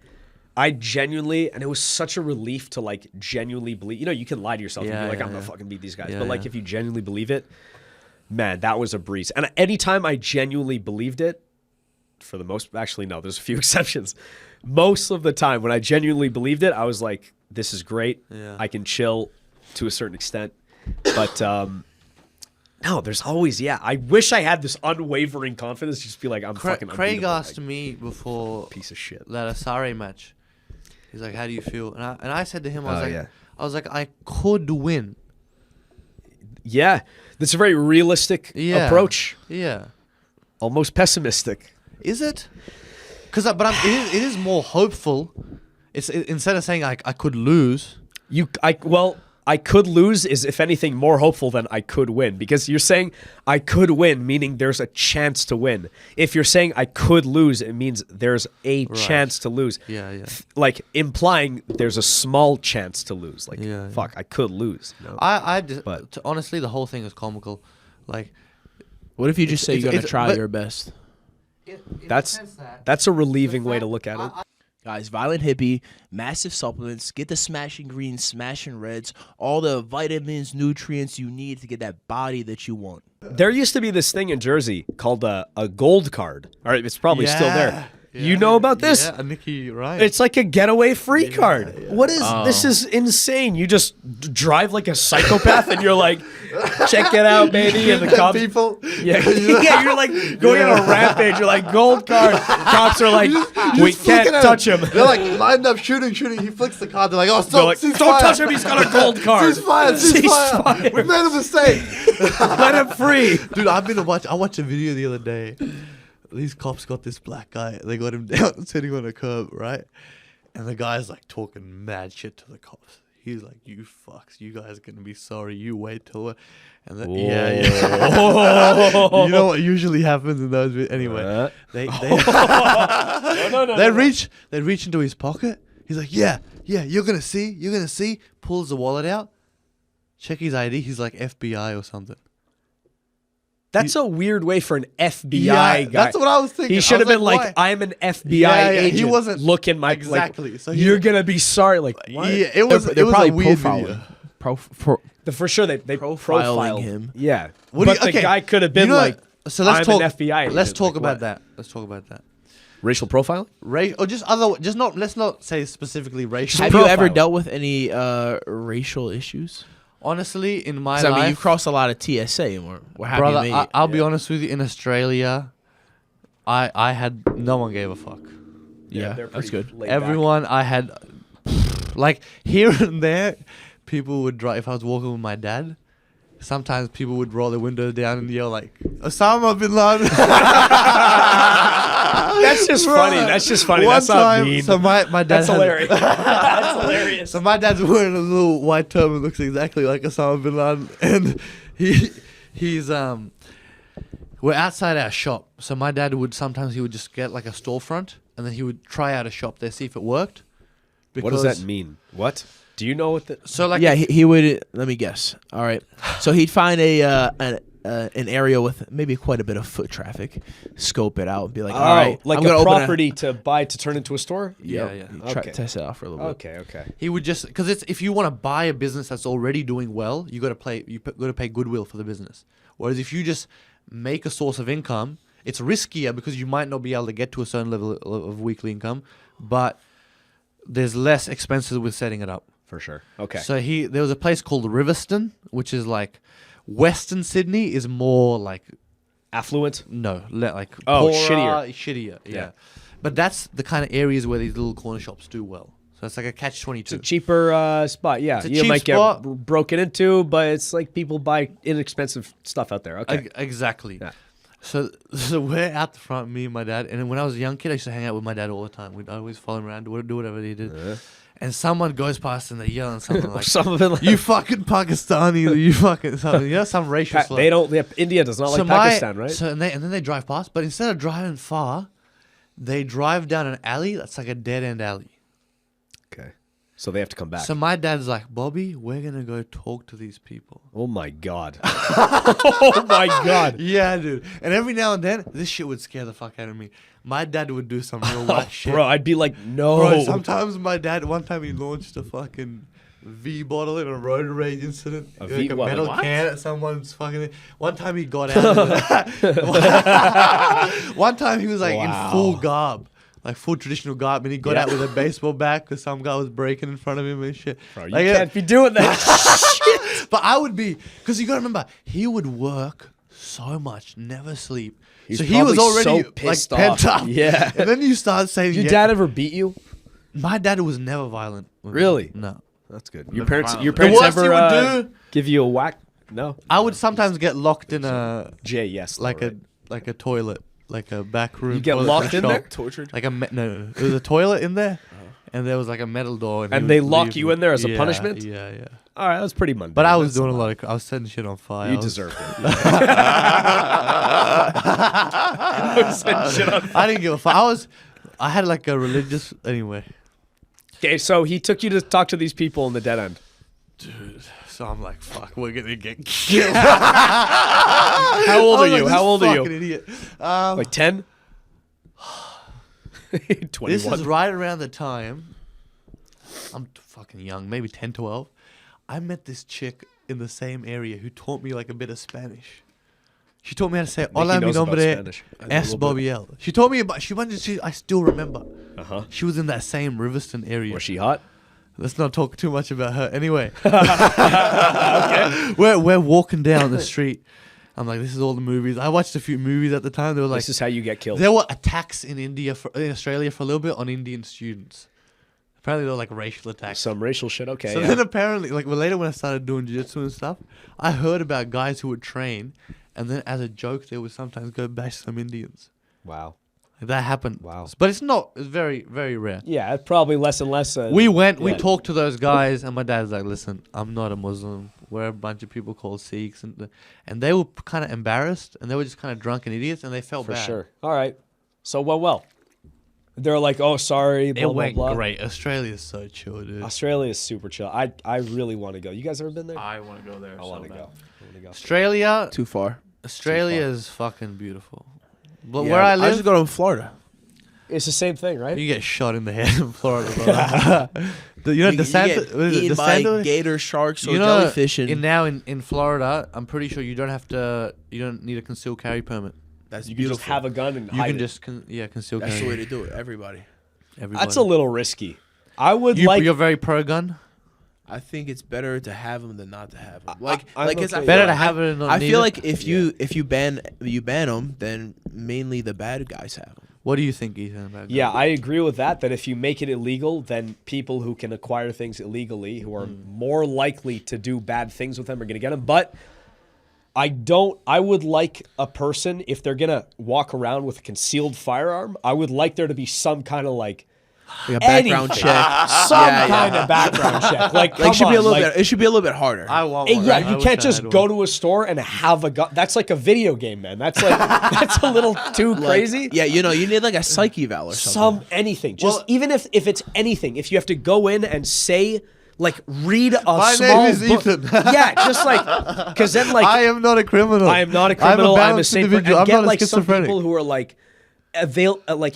I genuinely, and it was such a relief to like genuinely believe. You know, you can lie to yourself and be like, I'm gonna fucking beat these guys, but like if you genuinely believe it, man, that was a breeze. And anytime I genuinely believed it, for the most, actually no, there's a few exceptions. Most of the time when I genuinely believed it, I was like, this is great. I can chill to a certain extent. But no, there's always, I wish I had this unwavering confidence to just be like, I'm fucking unbeatable. Craig asked me before piece of shit that Asare match. He's like, how do you feel? And I said to him, I was like, I could win. Yeah. That's a very realistic approach. Yeah. Almost pessimistic. Is it? It is more hopeful. It's instead of saying I could lose. I could lose is, if anything, more hopeful than I could win, because you're saying I could win, meaning there's a chance to win. If you're saying I could lose, it means there's a chance to lose. Yeah. Like implying there's a small chance to lose. Like fuck, I could lose. No. Honestly, the whole thing is comical. Like, what if you just say you're gonna try your best? That's a relieving way to look at it. Guys, Violent Hippie, massive supplements, get the smashing greens, smashing reds, all the vitamins, nutrients you need to get that body that you want. There used to be this thing in Jersey called a gold card. All right, it's probably still there. You know about this? Yeah, Nicky Rod. It's like a getaway free card. Yeah. What is this? Is insane. You just drive like a psychopath, and you're like, check it out, baby. And the cops, people, you're like going on a rampage. You're like, gold card. Cops are like, we can't touch him. They're like lined up shooting. He flicks the card. They're like, oh, stop! Like, don't touch him. He's got a gold card. Ceasefire. We made a mistake. Let him free, dude. I watched a video the other day. These cops got this black guy. They got him down sitting on a curb, right? And the guy's like talking mad shit to the cops. He's like, "You fucks, you guys are gonna be sorry. You wait till it." And then, you know what usually happens in those videos? Anyway, they reach into his pocket. He's like, "Yeah, you're gonna see." Pulls the wallet out. Check his ID. He's like FBI or something. That's a weird way for an FBI guy. That's what I was thinking. He should have been like, I'm an FBI agent. He wasn't. Look in my... Exactly. Like, so you're going to be sorry. Like, what? Yeah, it was probably a weird video. For sure, they profiling him. Yeah. The guy could have been like, so let's I'm an FBI agent. Let's talk about that. Racial profiling? Let's not say specifically racial. Have you ever dealt with any racial issues? Honestly, in my life... I mean, you crossed a lot of TSA, and we're happy you made it. I'll be honest with you. In Australia, I had... No one gave a fuck. Yeah, that's good. Everyone, I had... Like, here and there, people would drive... If I was walking with my dad, sometimes people would roll their windows down and yell like, Osama bin Laden. That's just funny. That's not mean. So my dad... That's hilarious. That's hilarious. So my dad's wearing a little white turban, looks exactly like Osama bin Laden, and he's we're outside our shop. So my dad would just get like a storefront, and then he would try out a shop there, see if it worked. What does that mean? What? Do you know what the? So like, Yeah, he would. Let me guess. All right. So he'd find an area with maybe quite a bit of foot traffic, scope it out, and be like, all right, like I'm gonna a open property to buy to turn into a store. Yeah. Try, Okay. test it out for a little bit. Okay. He would just because it's if you want to buy a business that's already doing well, you got to pay goodwill for the business. Whereas if you just make a source of income, it's riskier because you might not be able to get to a certain level of weekly income, but there's less expenses with setting it up. For sure. Okay. So there was a place called Riverston, which is like Western Sydney is more like Affluent. like Oh, poorer, shittier. shittier. Yeah. Yeah. But that's the kind of areas where these little corner shops do well. So it's like a catch-22. It's a cheaper spot. Yeah, It's a you cheap might spot. get broken into, but it's like people buy inexpensive stuff out there. Okay. Exactly. Yeah. So we're out the front, me and my dad. And when I was a young kid, I used to hang out with my dad all the time. We'd always follow him around, do whatever he did. And someone goes past and they're yelling something like, Some of it. Like, "You fucking Pakistani, you fucking something." You know, some racial slur. they don't. India does not like Pakistan, right? So and then they drive past, but instead of driving far, they drive down an alley that's like a dead end alley. Okay. So they have to come back. So my dad's like, "Bobby, we're gonna go talk to these people." Oh my god. Oh my god. Yeah, dude. And every now and then, this shit would scare the fuck out of me. My dad would do some real whack shit. Bro, I'd be like, no. Bro, sometimes my dad, one time he launched a fucking V bottle in a road rage incident. A Like V- a what? metal What? can at someone's fucking. One time he got out of it. One time he was like Wow. in full garb. Like full traditional garb, and he got Yeah. out with a baseball bat because some guy was breaking in front of him and shit. Bro, you Like, can't be doing that. But I would be, because you got to remember, he would work so much, never sleep. He's so he was probably already so pissed like pent off. up. Yeah. And then you start saying, Your dad ever beat you? My dad was never violent. with me. Really? No. That's good. Your Your parents worst ever he would do- give you a whack? No. I would sometimes get locked in a Jay, yes. like though, a like a toilet, like a back room. You get toilet locked in shop. there? Tortured. Like no. There was a toilet in there, and there was like a metal door. And he they would lock leave you me. in there as a Yeah, punishment? Yeah. All right, that's pretty mundane. But I was That's doing a lot of. I was setting shit on fire. You I was- deserved it. Shit on- I didn't give a fuck. I had like a religious anyway. Okay, so he took you to talk to these people in the dead end. Dude, so I'm like, fuck, we're gonna get killed. How old are I'm like, you? this How old are fucking you? Idiot. Like 10? 21. This is right around the time I'm fucking young, maybe 10, 12. I met this chick in the same area who taught me like a bit of Spanish. She taught me how to say "Hola, mi knows about nombre Spanish. es Bobby L." She taught me about. I still remember. Uh-huh. She was in that same Riverston area. Was she hot? Let's not talk too much about her. Anyway, we're walking down the street. I'm like, this is all the movies. I watched a few movies at the time. They were like, This is how you get killed. there were attacks in Australia for a little bit on Indian students. Apparently, they were like racial attacks. Some racial shit. Okay. So yeah. then apparently, like later when I started doing jiu-jitsu and stuff, I heard about guys who would train, and then as a joke, they would sometimes go bash some Indians. Wow. Like, that happened. Wow. But it's very, very rare. Yeah, it's probably less and less. We yeah. talked to those guys, and my dad's like, listen, I'm not a Muslim. We're a bunch of people called Sikhs. And they were kind of embarrassed, and they were just kind of drunken idiots, and they felt For bad. sure. All right. So it went well. They're like, oh, sorry. Blah, It blah, went blah. great. Australia's so chill, dude. Australia is super chill. I really want to go. You guys ever been there? I want to go there. I want to go. I want to go. Australia Too far. is fucking beautiful. But Yeah, where I I live, just go to Florida. It's the same thing, right? you get shot in the head in Florida. Bro. You know, You get eaten by DeSanto? gator, sharks, or You know, jellyfish. And in Florida, I'm pretty sure you don't need a concealed carry permit. that's You can beautiful. just have a gun and You hide can it. just conceal That's carry. the way to do it. Everybody. Everybody. That's a little risky. I would You're very pro gun. I think it's better to have them than not to have them. I'm it's okay. Better to have it and not I need feel it. like if you ban them, then mainly the bad guys have them. What do you think, Ethan? About Yeah, gun? I agree with that. That if you make it illegal, then people who can acquire things illegally, who are more likely to do bad things with them, are going to get them. But I would like a person, if they're going to walk around with a concealed firearm, I would like there to be some kind of like Like a background anything. check. Some Yeah, kind of background check. Like, Like should come be a on, little like, bit. It should be a little bit harder. I want Hey, one. yeah, I you wish can't I just had go one. to a store and have a gun. That's like a video game, man. That's like that's a little too crazy. Yeah, you need like a psyche eval or something. Anything. Just even if it's anything, if you have to go in and say Like read a My small name is book. Ethan. Yeah, just like because then like I am not a criminal. I am not a criminal. I'm a balanced safe individual. and I'm get not a like some schizophrenic. people who are like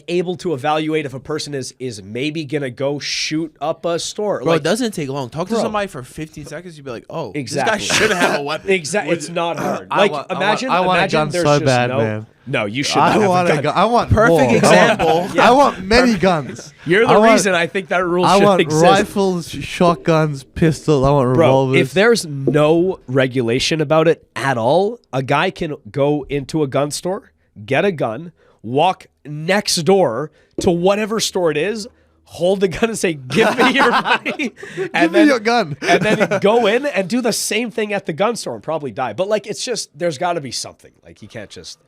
able to evaluate if a person is maybe gonna go shoot up a store. Bro, like, it doesn't take long. Talk to Bro. somebody for 15 seconds. You'd be like, oh, Exactly. this guy should have a weapon. Exactly. It's not hard. I Like want- imagine I want a imagine gun there's so just bad, no. man. No, you should. I have want a a gun. gun. I want Perfect more. example. I want many guns. You're the I want- reason I think that rule I should want exist. rifles, shotguns, pistols. I want Bro, revolvers. if there's no regulation about it at all, a guy can go into a gun store, get a gun, walk next door to whatever store it is, hold the gun and say, "Give me your money," and Give me your gun. and then go in and do the same thing at the gun store and probably die. But like, it's just there's got to be something. Like you can't just.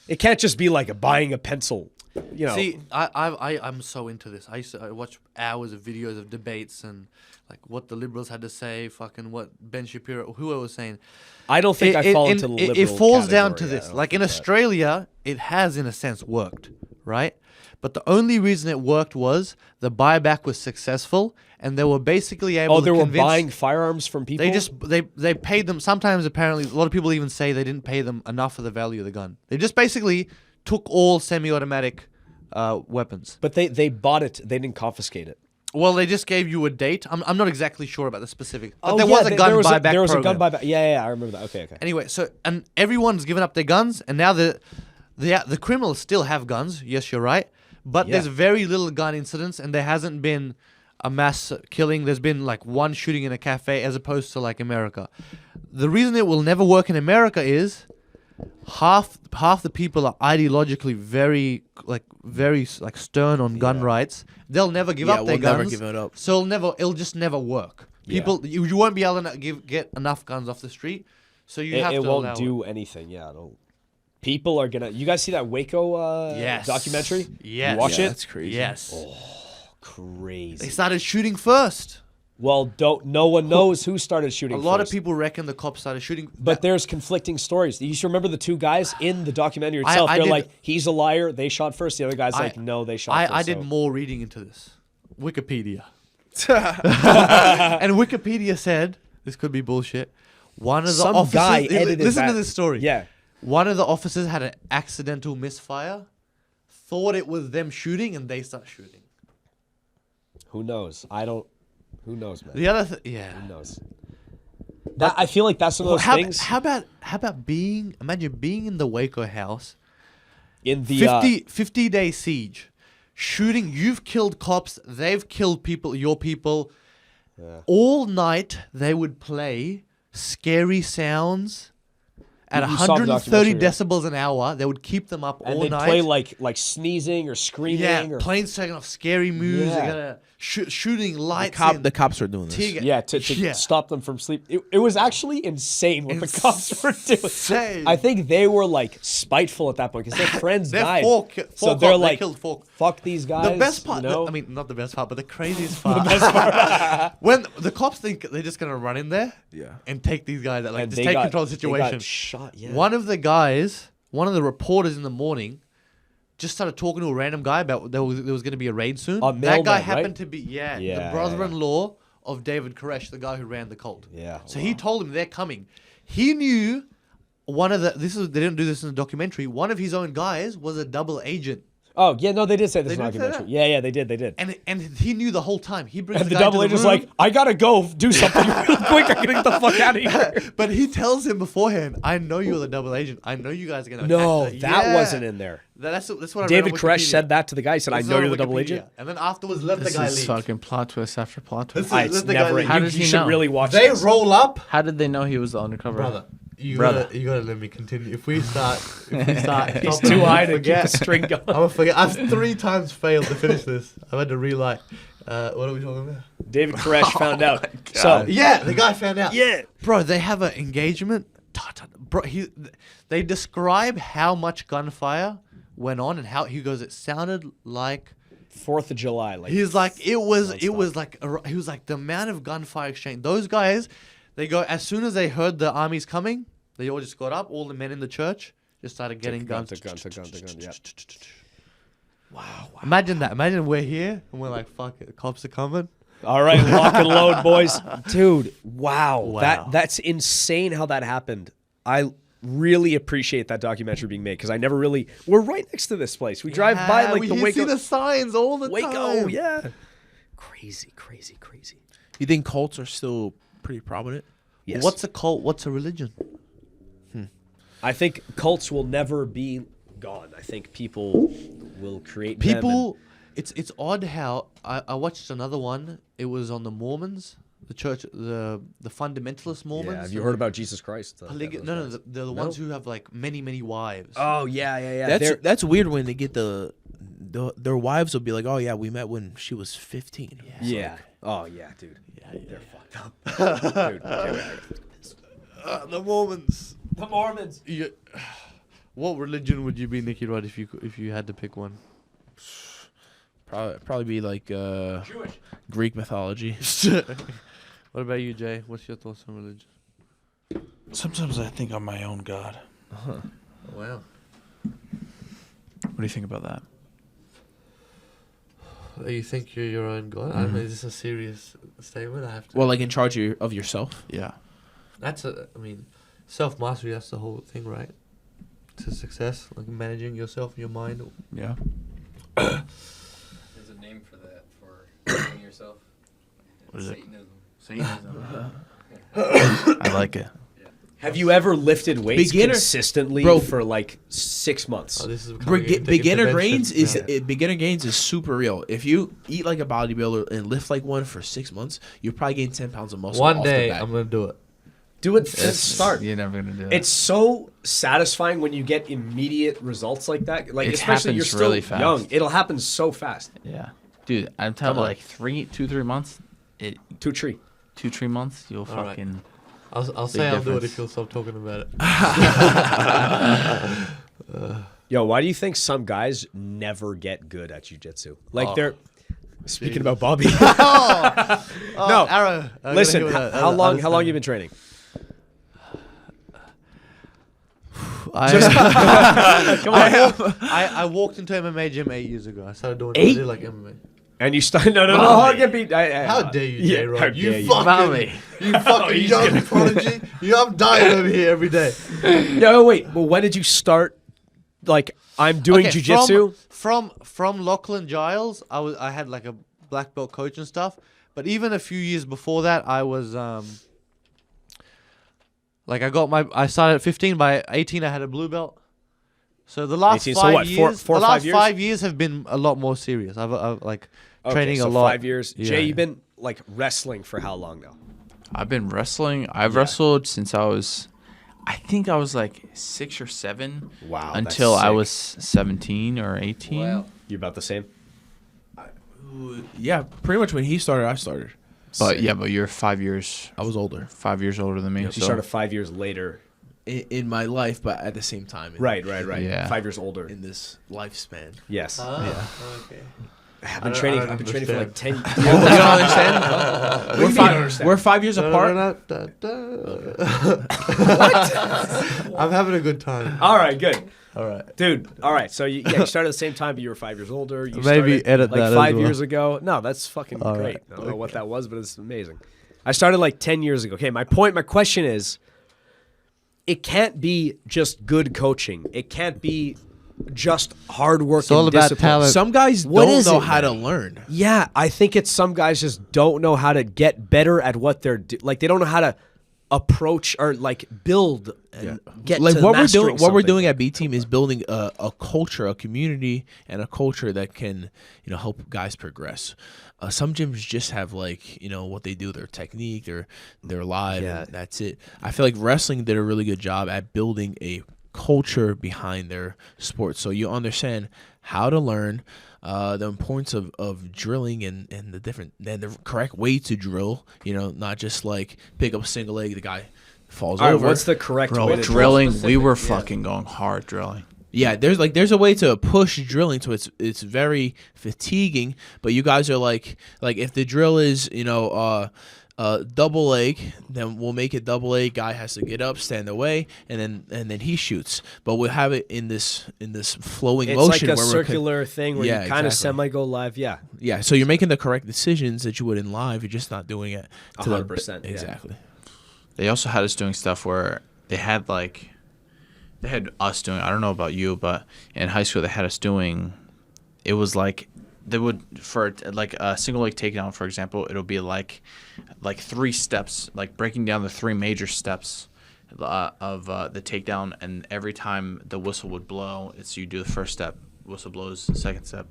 It can't just be like buying a pencil. You know. See, I'm so into this. I watch hours of videos of debates and like what the liberals had to say, fucking what Ben Shapiro, whoever was saying. I don't think I fall into the liberal It falls down to category. I this. don't Like in think that. Australia, it has in a sense worked, right? But the only reason it worked was the buyback was successful, and they were basically able. Oh, to they were convince, buying firearms from people. they paid them. Sometimes apparently a lot of people even say they didn't pay them enough for the value of the gun. They just basically took all semi-automatic weapons. But they bought it. They didn't confiscate it. Well, they just gave you a date. I'm not exactly sure about the specifics. But Oh, there yeah, was a gun buyback There was a gun program. buyback. Yeah, I remember that. Okay. Anyway, so and everyone's given up their guns, and now the criminals still have guns. Yes, you're right. But Yeah. there's very little gun incidents, and there hasn't been a mass killing. There's been like one shooting in a cafe, as opposed to like America. The reason it will never work in America is half the people are ideologically very stern on gun rights. They'll never give up their we'll never guns. give it up. So it'll just never work. Yeah. People, you won't be able to get enough guns off the street. So you have It to won't allow do anything. Yeah, people are gonna. You guys see that Waco Yes. documentary? Yes. You watch Yeah, it? that's crazy. Yes. Oh, Crazy. They started shooting first. Well, no one knows who started shooting. A lot of first. people reckon the cops started shooting. But there's conflicting stories. You should remember the two guys in the documentary I itself. They're did- like, he's a liar. They shot first. The other guy's like, no, they shot first. I did so- more reading into this. Wikipedia. And Wikipedia said, this could be bullshit. One of the Some officers, guy edited listen to that. this story. Yeah. One of the officers had an accidental misfire, thought it was them shooting, and they start shooting. Who knows? Who knows, man? The other, yeah. Who knows? I feel like that's one of those How things. how about imagine being in the Waco house, In the 50-day siege, shooting. You've killed cops. They've killed people. Your people. Yeah. All night they would play scary sounds at You saw the 130 documentary, yeah. decibels an hour. They would keep them up and all they night. play like sneezing or screaming. yeah, or, planes taking off scary music, Yeah. shooting lights. in. The cops are doing this. Tear gas. yeah, to Yeah. stop them from sleep. It was actually insane what the cops were doing. Insane. I think they were like spiteful at that point because their friends They're died. four so cops. they're They like, killed four. fuck these guys. The best part, you know? I mean, not the best part, but the craziest part. When the cops think they're just gonna run in there, Yeah. and take these guys out, like And just they take got- control of the they got situation. shot. Yeah. One of the reporters in the morning, just started talking to a random guy about there was going to be a raid soon. A That mailman, guy right? happened to be the Yeah, brother-in-law of David Koresh, the guy who ran the cult. Yeah. So he told him they're coming. He knew one of they didn't do this in the documentary. One of his own guys was a double agent. Oh yeah, no, they did say this in They the did say documentary. that? Yeah, they did. And he knew the whole time. He brings And the guy to double agent's room, like, I gotta go do something real quick. I gotta get the fuck out of here. but he tells him beforehand, I know you're the double agent. I know you guys are going to No, attack. that wasn't in there. That's what I read David on Koresh Wikipedia. said that to the guy. He said, I It's know on you're the double Wikipedia. agent. And then afterwards, let the This guy is leave. fucking plot twist after plot twist. This is- It's let the guy never. leave. How You does he should know? really watch They this. roll up. How did they know he was the undercover? Brother, you Brother. gotta let me continue. If we start, He's stopping, too I'm high gonna to keep the forget. string going. I'm gonna forget. I've 3 times failed to finish this. I've had to relight. What are we talking about? David Koresh found out. So Yeah, the guy found out. yeah, Bro, they have an engagement. Bro, they describe how much gunfire went on and how he goes. It sounded like 4th of July. Like he's like it was nonstop. like he was like the amount of gunfire exchange. Those guys, they go as soon as they heard the army's coming, they all just got up. All the men in the church just started getting guns. to gun. Yeah. Wow. Imagine that. Imagine we're here and we're like, fuck it, the cops are coming. All right, lock and load, boys. Dude, wow. Wow. That's insane how that happened. I really appreciate that documentary being made because I never really. We're right next to this place. We drive by like the we Waco. see the signs all the Waco, time. yeah. Crazy, crazy, crazy. You think cults are still pretty prominent? Yes. What's a cult? What's a religion? I think cults will never be gone. I think people will create them People, it's odd how I watched another one. It was on the Mormons, the church, the fundamentalist Mormons. Yeah, have you heard about Jesus Christ? No, they're the ones who have like many wives. Oh yeah. That's weird when they get their wives will be like, oh yeah, we met when she was 15. Yeah. Oh yeah, dude. They're Fucked up. Dude, the Mormons. the Mormons. What religion would you be, Nicky Rod, if you had to pick one? Probably be like Jewish. Greek mythology. What about you, Jay? What's your thoughts on religion? Sometimes I think I'm my own god. Wow. What do you think about that? You think you're your own god? I mean, is this a serious statement? I have to. Well, like in charge of yourself. Yeah. Self-mastery, that's the whole thing, right? To success, like managing yourself, your mind. Yeah. There's a name for that, for knowing yourself. What is it? Satanism. I like it. Have you ever lifted weights Beginner- consistently Bro. for like 6 months? Oh, this is becoming a Beginner intervention. beginner gains is super real. If you eat like a bodybuilder and lift like one for 6 months, you probably gain 10 pounds of muscle. One off day the bat. I'm gonna do it. Do it from the start. You're never gonna do it. It's so satisfying when you get immediate results like that. Like It especially you're happens still really fast. young. It'll happen so fast. Yeah, dude. I'm telling you, like 3 months. 2-3. 2-3 months. You'll All right. fucking. I'll say I'll do it difference. if you'll stop talking about it. Yo, why do you think some guys never get good at jiu-jitsu? Like they're speaking about Bobby. No, Arrow. listen. How long you been training? I walked into MMA gym 8 years ago. I started doing I did like MMA. And you started no. I get beat. How dare you, Yeah, JayRod? how You dare you. fucking, you fucking young prodigy. I'm dying over here every day. No, wait. Well, when did you start? Like, I'm doing Okay, jujitsu. From Lachlan Giles, I had like a black belt coach and stuff. But even a few years before that, I was like I started at 15. By 18, I had a blue belt. So the last 18, 5 so what, years, four or the 5 last years? 5 years have been a lot more serious. I've like training so a lot. 5 years. Yeah, Jay, yeah. you've been like wrestling for how long now? I've been wrestling. I've wrestled since I think I was like 6 or 7. Wow. that's Until I sick. was 17 or 18. Wow. You about the same? Yeah, pretty much when he started, I started. But yeah, but you're 5 years. I was older 5 years older than me. You so started 5 years later. in my life, but at the same time, Right. Yeah. 5 years older. in this lifespan. Yes. Okay. I've been training. I've been training for like 10 years. You don't understand? We're 5 years apart. I'm having a good time. All right, good. All right. Dude, all right. So you started at the same time, but you were 5 years older. You Maybe started, edit like that as 5 well. years ago. No, that's fucking All great. right. I don't know what that was, but it's amazing. I started like 10 years ago. Okay, my question is, it can't be just good coaching. It can't be just hard work It's all and about discipline. talent. Some guys What don't is know it, how to man? learn. Yeah, I think it's some guys just don't know how to get better at what they're like. They don't know how to approach or like build and get Like to what we're mastering doing. What we're something. doing at B Team is building a culture, a community, and a culture that can help guys progress. Some gyms just have like what they do, their technique, their live, Yeah. and that's it. I feel like wrestling did a really good job at building a culture behind their sport, so you understand how to learn the importance of drilling and the correct way to drill. Not just like pick up a single leg, the guy falls All right, over. what's the correct way Bro, to drilling. We were fucking going hard drilling. Yeah, there's a way to push drilling, so it's very fatiguing. But you guys are like if the drill is double leg, then we'll make it double leg. Guy has to get up, stand away, and then he shoots. But we'll have it in this flowing It's motion. like a where circular thing where Yeah, you kind of exactly. semi go live. Yeah, Yeah, so you're making the correct decisions that you would in live. You're just not doing it to 100%, yeah. Exactly. They also had us doing stuff where they had us doing, I don't know about you, but in high school they had us doing, it was like they would, for like a single leg takedown, for example, it'll be like 3 steps, like breaking down the 3 major steps of the takedown, and every time the whistle would blow, it's you do the first step, whistle blows, second step,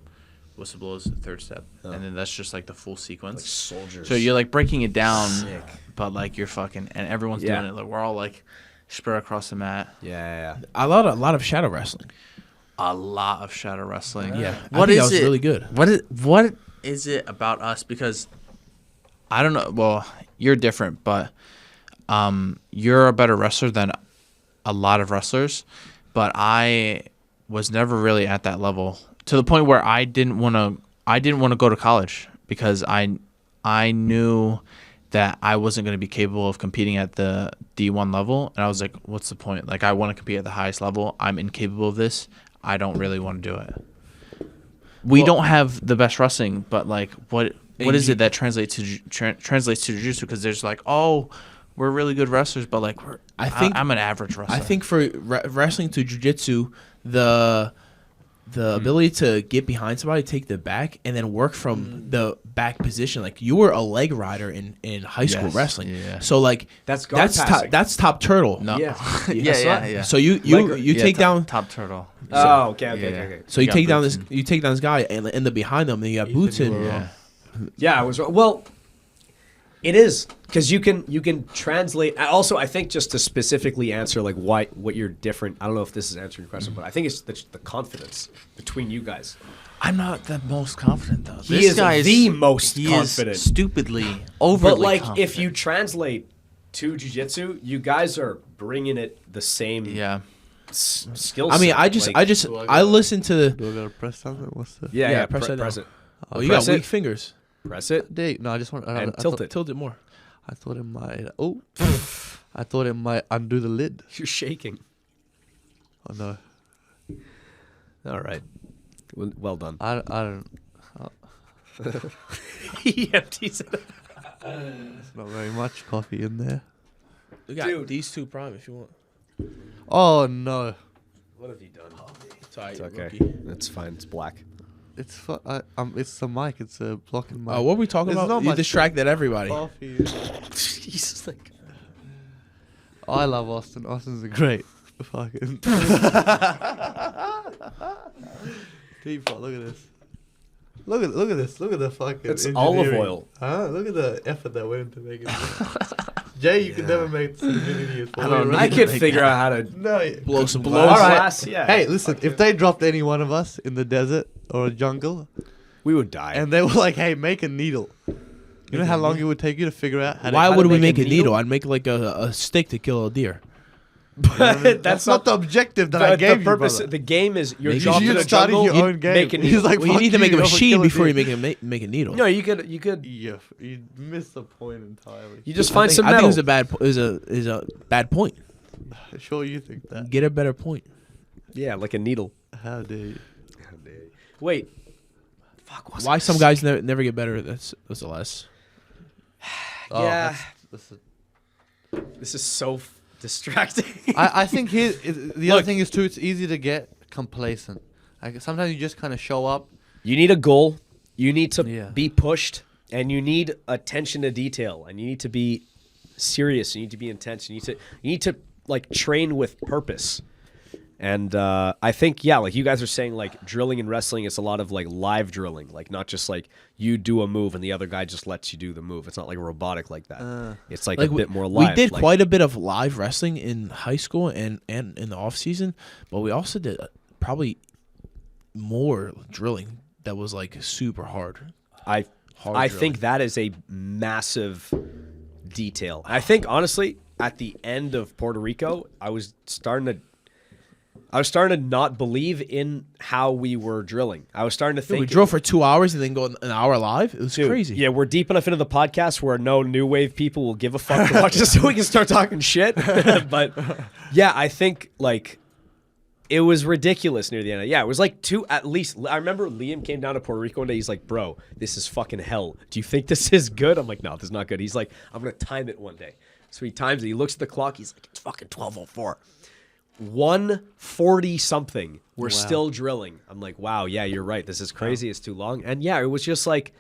whistle blows, third step, and then that's just like the full sequence. like soldiers. So you're like breaking it down, but like you're fucking, and everyone's Yeah. doing it. Like we're all like spread across the mat. yeah. A lot of shadow wrestling. A lot of shadow wrestling. Yeah. I What think is that was it? really good. What is it about us? Because I don't know. Well, you're different, but you're a better wrestler than a lot of wrestlers. But I was never really at that level, to the point where I didn't want to go to college, because I knew that I wasn't going to be capable of competing at the D1 level, and I was like, what's the point? Like, I want to compete at the highest level. I'm incapable of this. I don't really want to do it. We don't have the best wrestling, but like, what is it that translates to jiu-jitsu? Because there's like, oh, we're really good wrestlers, but like, I'm an average wrestler. I think for wrestling to jiu-jitsu, the ability to get behind somebody, take the back, and then work from the back position. Like, you were a leg rider in high school wrestling. Yeah. So like That's guard passing. that's top turtle. no. Yeah. yeah. So you Yeah, take down. top turtle. Oh, okay. Yeah. So you got take down boots this guy and end up behind him, and you got boots in. Yeah. Yeah, I was wrong. Well, it is because you can translate. Also, I think just to specifically answer like what you're different. I don't know if this is answering your question, but I think it's the confidence between you guys. I'm not the most confident though. He is the most confident. Is stupidly overly But like, confident. if you translate to jiu-jitsu, you guys are bringing it the same skill. I mean, set. I listen to. Do I gotta press something? What's the? yeah, press it down. press it. Oh, you Press got it. weak fingers. Press it No, I just want. and I tilt thought, it. Tilt it more. I thought it might. Oh, I thought it might undo the lid. You're shaking. Oh no, All right. Well done. I don't. He empties it. There's not very much coffee in there. We got Dude. these 2 prime if you want. Oh no, What have you done? It's Okay, that's fine. It's black. it's it's the mic. It's blocking my. What were we talking There's about? not You much distracted everybody. coffee. Jesus, like. Oh, I love Austin. Austin's a great fucking. Teapot, look at this. Look at this. Look at the fucking. It's olive engineering. oil. Huh? Look at the effort that went into making this. Jay, you could never make this video. I don't know. I could figure out how to No. Blow some blow glass. glass. Yeah. Hey, listen. If they dropped any one of us in the desert or a jungle, we would die. and they were like, "Hey, make a needle," you know how long it would take you to figure out how to. Why how to would we make make a a needle? needle? I'd make like a stick to kill a deer. But That's not the objective that I the gave purpose. you, brother. The game is your Maybe job you in the should start jungle. your own game. Make a He's needle. like, Well, you "Fuck need to make a you, machine kill a before you deer." make a needle. no, you could. Yeah, you missed the point entirely. You just find I some think metal. it was a bad. Is a bad point. Sure, you think that? Get a better point. Yeah, like a needle. How dare you? Wait. Fuck. What's Why some guys never get better? That's the less. Oh, Yeah. that's This is so distracting. I think the other thing is too. It's easy to get complacent. Like sometimes you just kind of show up. You need a goal. You need to Yeah. be pushed, and you need attention to detail, and you need to be serious. You need to be intense. You need to like train with purpose. And I think like you guys are saying, like drilling and wrestling, it's a lot of like live drilling, like not just like you do a move and the other guy just lets you do the move. It's not like robotic like that. It's like a bit more live. We did like, quite a bit of live wrestling in high school and in the off season, but we also did probably more drilling that was like super hard. I think that is a massive detail. I think honestly, at the end of Puerto Rico, I was starting to I was starting to not believe in how we were drilling. I was starting to think we drove for 2 hours and then go an hour live. It was crazy. Yeah, we're deep enough into the podcast where no new wave people will give a fuck to watch this, so we can start talking shit. But yeah, I think like it was ridiculous near the end. Yeah, it was like two at least. I remember Liam came down to Puerto Rico one day. He's like, "Bro, this is fucking hell. Do you think this is good?" I'm like, "No, this is not good." He's like, "I'm gonna time it one day." So he times it. He looks at the clock. He's like, "It's fucking 12:04." 1:40 something. We're still drilling. I'm like, wow, yeah, you're right. This is crazy. It's too long. And yeah, it was just like,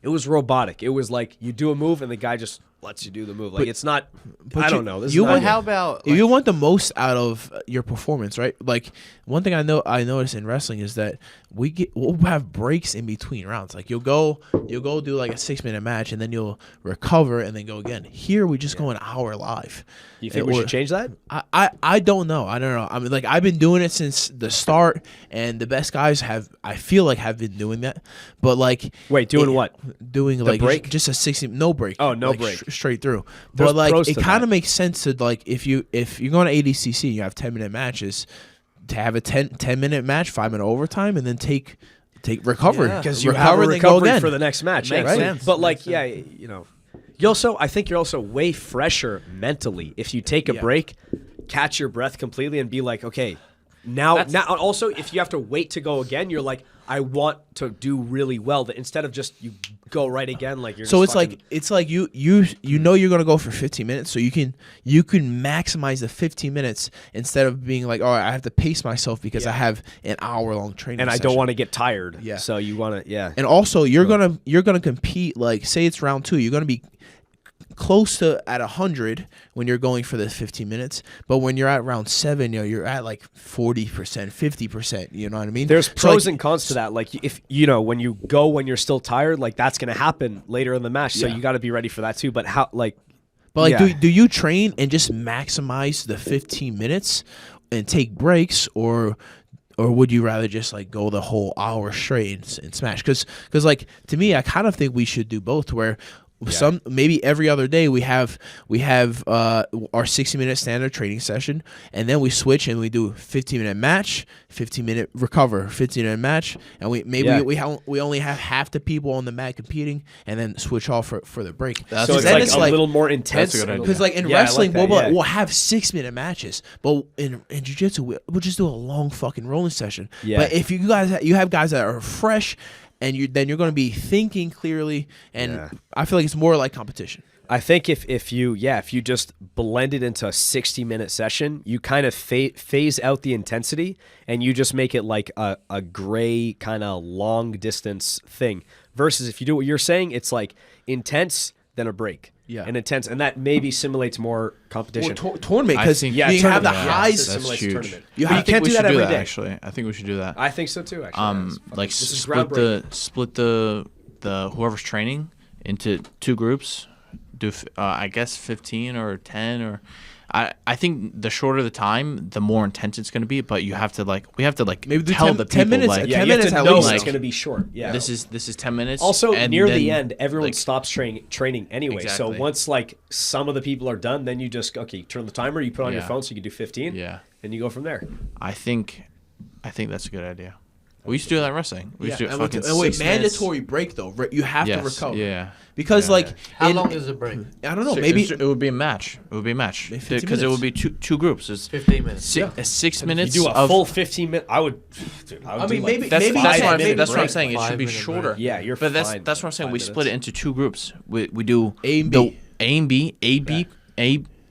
it was robotic. It was like you do a move and the guy just lets you do the move. Like it's not. I don't know. This is not how about you want the most out of your performance, right? Like one thing I noticed in wrestling is that we'll have breaks in between rounds. Like you'll go do like a 6-minute match and then you'll recover and then go again. Here we just go an hour live. You think we should change that? I don't know. I don't know. I mean, like I've been doing it since the start, and the best guys have been doing that. But like, wait, doing what? Doing the like break? just a 60 no break. Oh, no like, break. Straight through. There's but like pros it to kind that. of makes sense to like if you're going to ADCC and you have 10-minute matches, to have a 10-minute match, 5-minute overtime, and then take recover Because you have a then go recovery again. for the next match. Makes right? sense. But like, yeah, you know, I think you're also way fresher mentally if you take a break, catch your breath completely, and be like, okay, now. Also, if you have to wait to go again, you're like, I want to do really well. That instead of just you go right again, like you're. So just it's like you know you're gonna go for 15 minutes, so you can maximize the 15 minutes instead of being like, all right, I have to pace myself because I have an hour-long training and I session. don't want to get tired. Yeah. So you want to, And also, you're gonna compete. Like, say it's round 2, you're gonna be close to at 100 when you're going for the 15 minutes, but when you're at round 7, you're at like 40%, 50%. You know what I mean? There's So, pros like, and cons to that. Like if when you go when you're still tired, like that's gonna happen later in the match. So you got to be ready for that too. But how like. But like, do you train and just maximize the 15 minutes and take breaks, or would you rather just like go the whole hour straight and smash? Because like to me, I kind of think we should do both. Where some maybe every other day we have our 60-minute standard training session, and then we switch and we do 15-minute match, 15-minute recover, 15-minute match, and we only have half the people on the mat competing, and then switch off for the break. So it's like a little more intense. That's a good idea. Because like in Yeah, I like wrestling, that, we'll have 6-minute matches, but in jiu-jitsu we'll just do a long fucking rolling session. Yeah. But if you have guys that are fresh, and you're going to be thinking clearly, and I feel like it's more like competition. I think if you just blend it into a 60-minute session, you kind of phase out the intensity and you just make it like a gray kind of long distance thing. Versus if you do what you're saying, it's like intense then a break. Yeah. And intense, and that maybe simulates more competition. Tournament, because you have the tournament, highs. That's simulates huge. tournament. You But you can't do that every day. Actually, I think we should do that. I think so too. Actually, Like this is split groundbreaking. the whoever's training into 2 groups. Do I guess 15 or 10 or. I think the shorter the time, the more intense it's going to be. But we have to Maybe do tell 10 the people minutes, like 10 Yeah, you minutes have at to know least. it's going to be short. Yeah. this is 10 minutes. Also, and near then, the end, everyone like, stops training anyway. Exactly. So once like some of the people are done, then you just turn the timer. You put on your Yeah. phone so you can do 15. Yeah. and you go from there. I think that's a good idea. We used to do that in wrestling. We used to do and fucking wait, 6 minutes. mandatory break though. You have to recover. Yeah. Because like How long is the break? I don't know. So Maybe it would be a match. It would be a match 15 because it would minutes. be two groups. It's 15 minutes. 6 You minutes. do a of, full 15 minutes. I would do mean, like maybe- That's, maybe that's, what, 5-minute that's what I'm break. saying. It should be 5-minute shorter. break. Yeah, you're But that's fine. what I'm saying. 5 We split it minutes. into 2 groups. We do A and the B. A and B.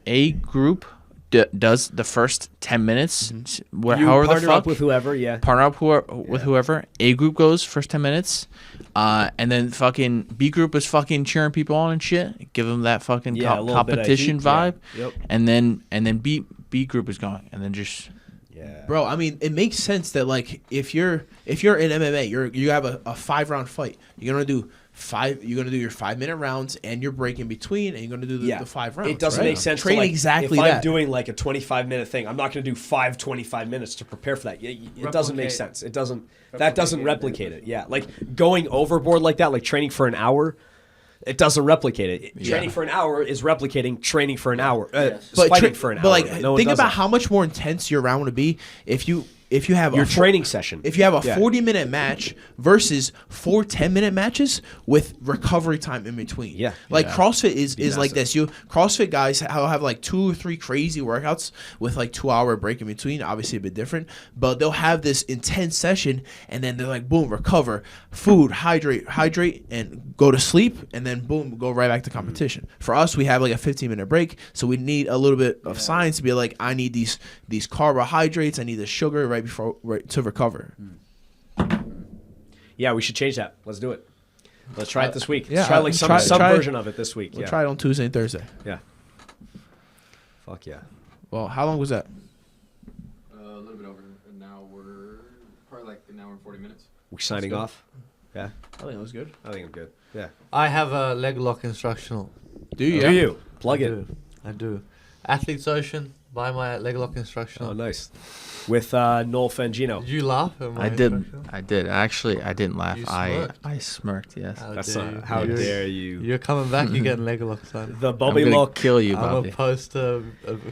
A group does the first 10 minutes. Where You however the partner fuck up with whoever. Yeah. partner up with whoever. A group goes first 10 minutes, and then fucking B group is fucking cheering people on and shit. Give them that fucking Yeah, a little bit of competition heat, yeah. vibe. Yep. And then B group is going, and then just Yeah. Bro, I mean, it makes sense that like if you're in MMA, you have a 5-round fight. You're gonna do your 5-minute rounds and your break in between, and you're gonna do the 5 rounds. It doesn't right? make sense. Train to like, exactly if that. I'm doing like a 25-minute thing, I'm not going to do 25 minutes to prepare for that. It doesn't make sense. It doesn't. That doesn't replicate it. Yeah, like going overboard like that, like training for an hour. It doesn't replicate it. Training for an hour is replicating training for an hour. Fighting for an hour. But like, No one think does about that. how much more intense your round would be if you have Your a training session. If you have a Yeah. 40-minute match versus 4 10-minute matches with recovery time in between. Yeah. Like CrossFit is massive. like this. CrossFit guys have like 2 or 3 crazy workouts with like 2-hour break in between. Obviously a bit different, but they'll have this intense session and then they're like, boom, recover, food, hydrate, and go to sleep, and then boom, go right back to competition. For us, we have like a 15-minute break, so we need a little bit of science to be like, I need these carbohydrates, I need the sugar right to recover. Yeah, we should change that. Let's do it. Let's try it this week. yeah, Let's try like try- some try- version of it this week. We'll Yeah. try it on Tuesday and Thursday. Yeah. Fuck yeah. Well, how long was that? A little bit over an hour, probably like an hour and 40 minutes. We signing off? Yeah. I think it was good. I think I'm good. Yeah. I have a leg lock instructional. Do you? Do you? Plug I it. do. I do. Athletes Ocean, buy my leg lock instructional. Oh, nice. With Noel Fangino. Did you laugh at my I did. instructional? I did. Actually, I didn't laugh. You I smirked. smirked. Yes. How That's dare you. how You're- dare you. You're coming back, you're getting leg lock, son. The I'm Bobby gonna look. kill you, I'm Bobby. gonna post a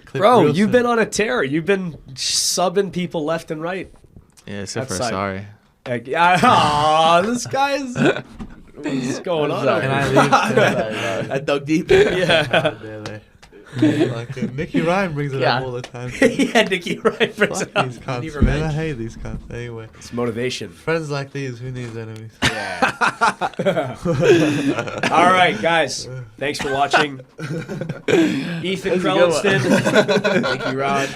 clip. Bro, real you've soon. been on a tear. You've been subbing people left and right. Yeah, except for Outside. sorry. This guy's. What's going on? sorry. Can I leave? I dug deep. Yeah. How dare they? Like, Nicky Rod brings it up all the time. Yeah, Nicky Rod brings Fuck it up. these cunts, Need man. I revenge. hate these cunts. Anyway, It's motivation. friends like these, who needs enemies? All right, guys. Thanks for watching. Ethan Crelinsten. Nicky Rod.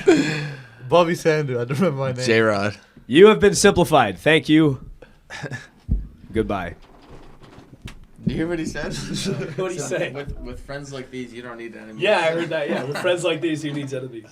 Bobby Sandhu, I don't remember my name. JayRod. You have been simplified. Thank you. Goodbye. Do you hear what he said? What'd he say? With friends like these, you don't need enemies. Yeah, I heard that. Yeah, with friends like these, who needs enemies?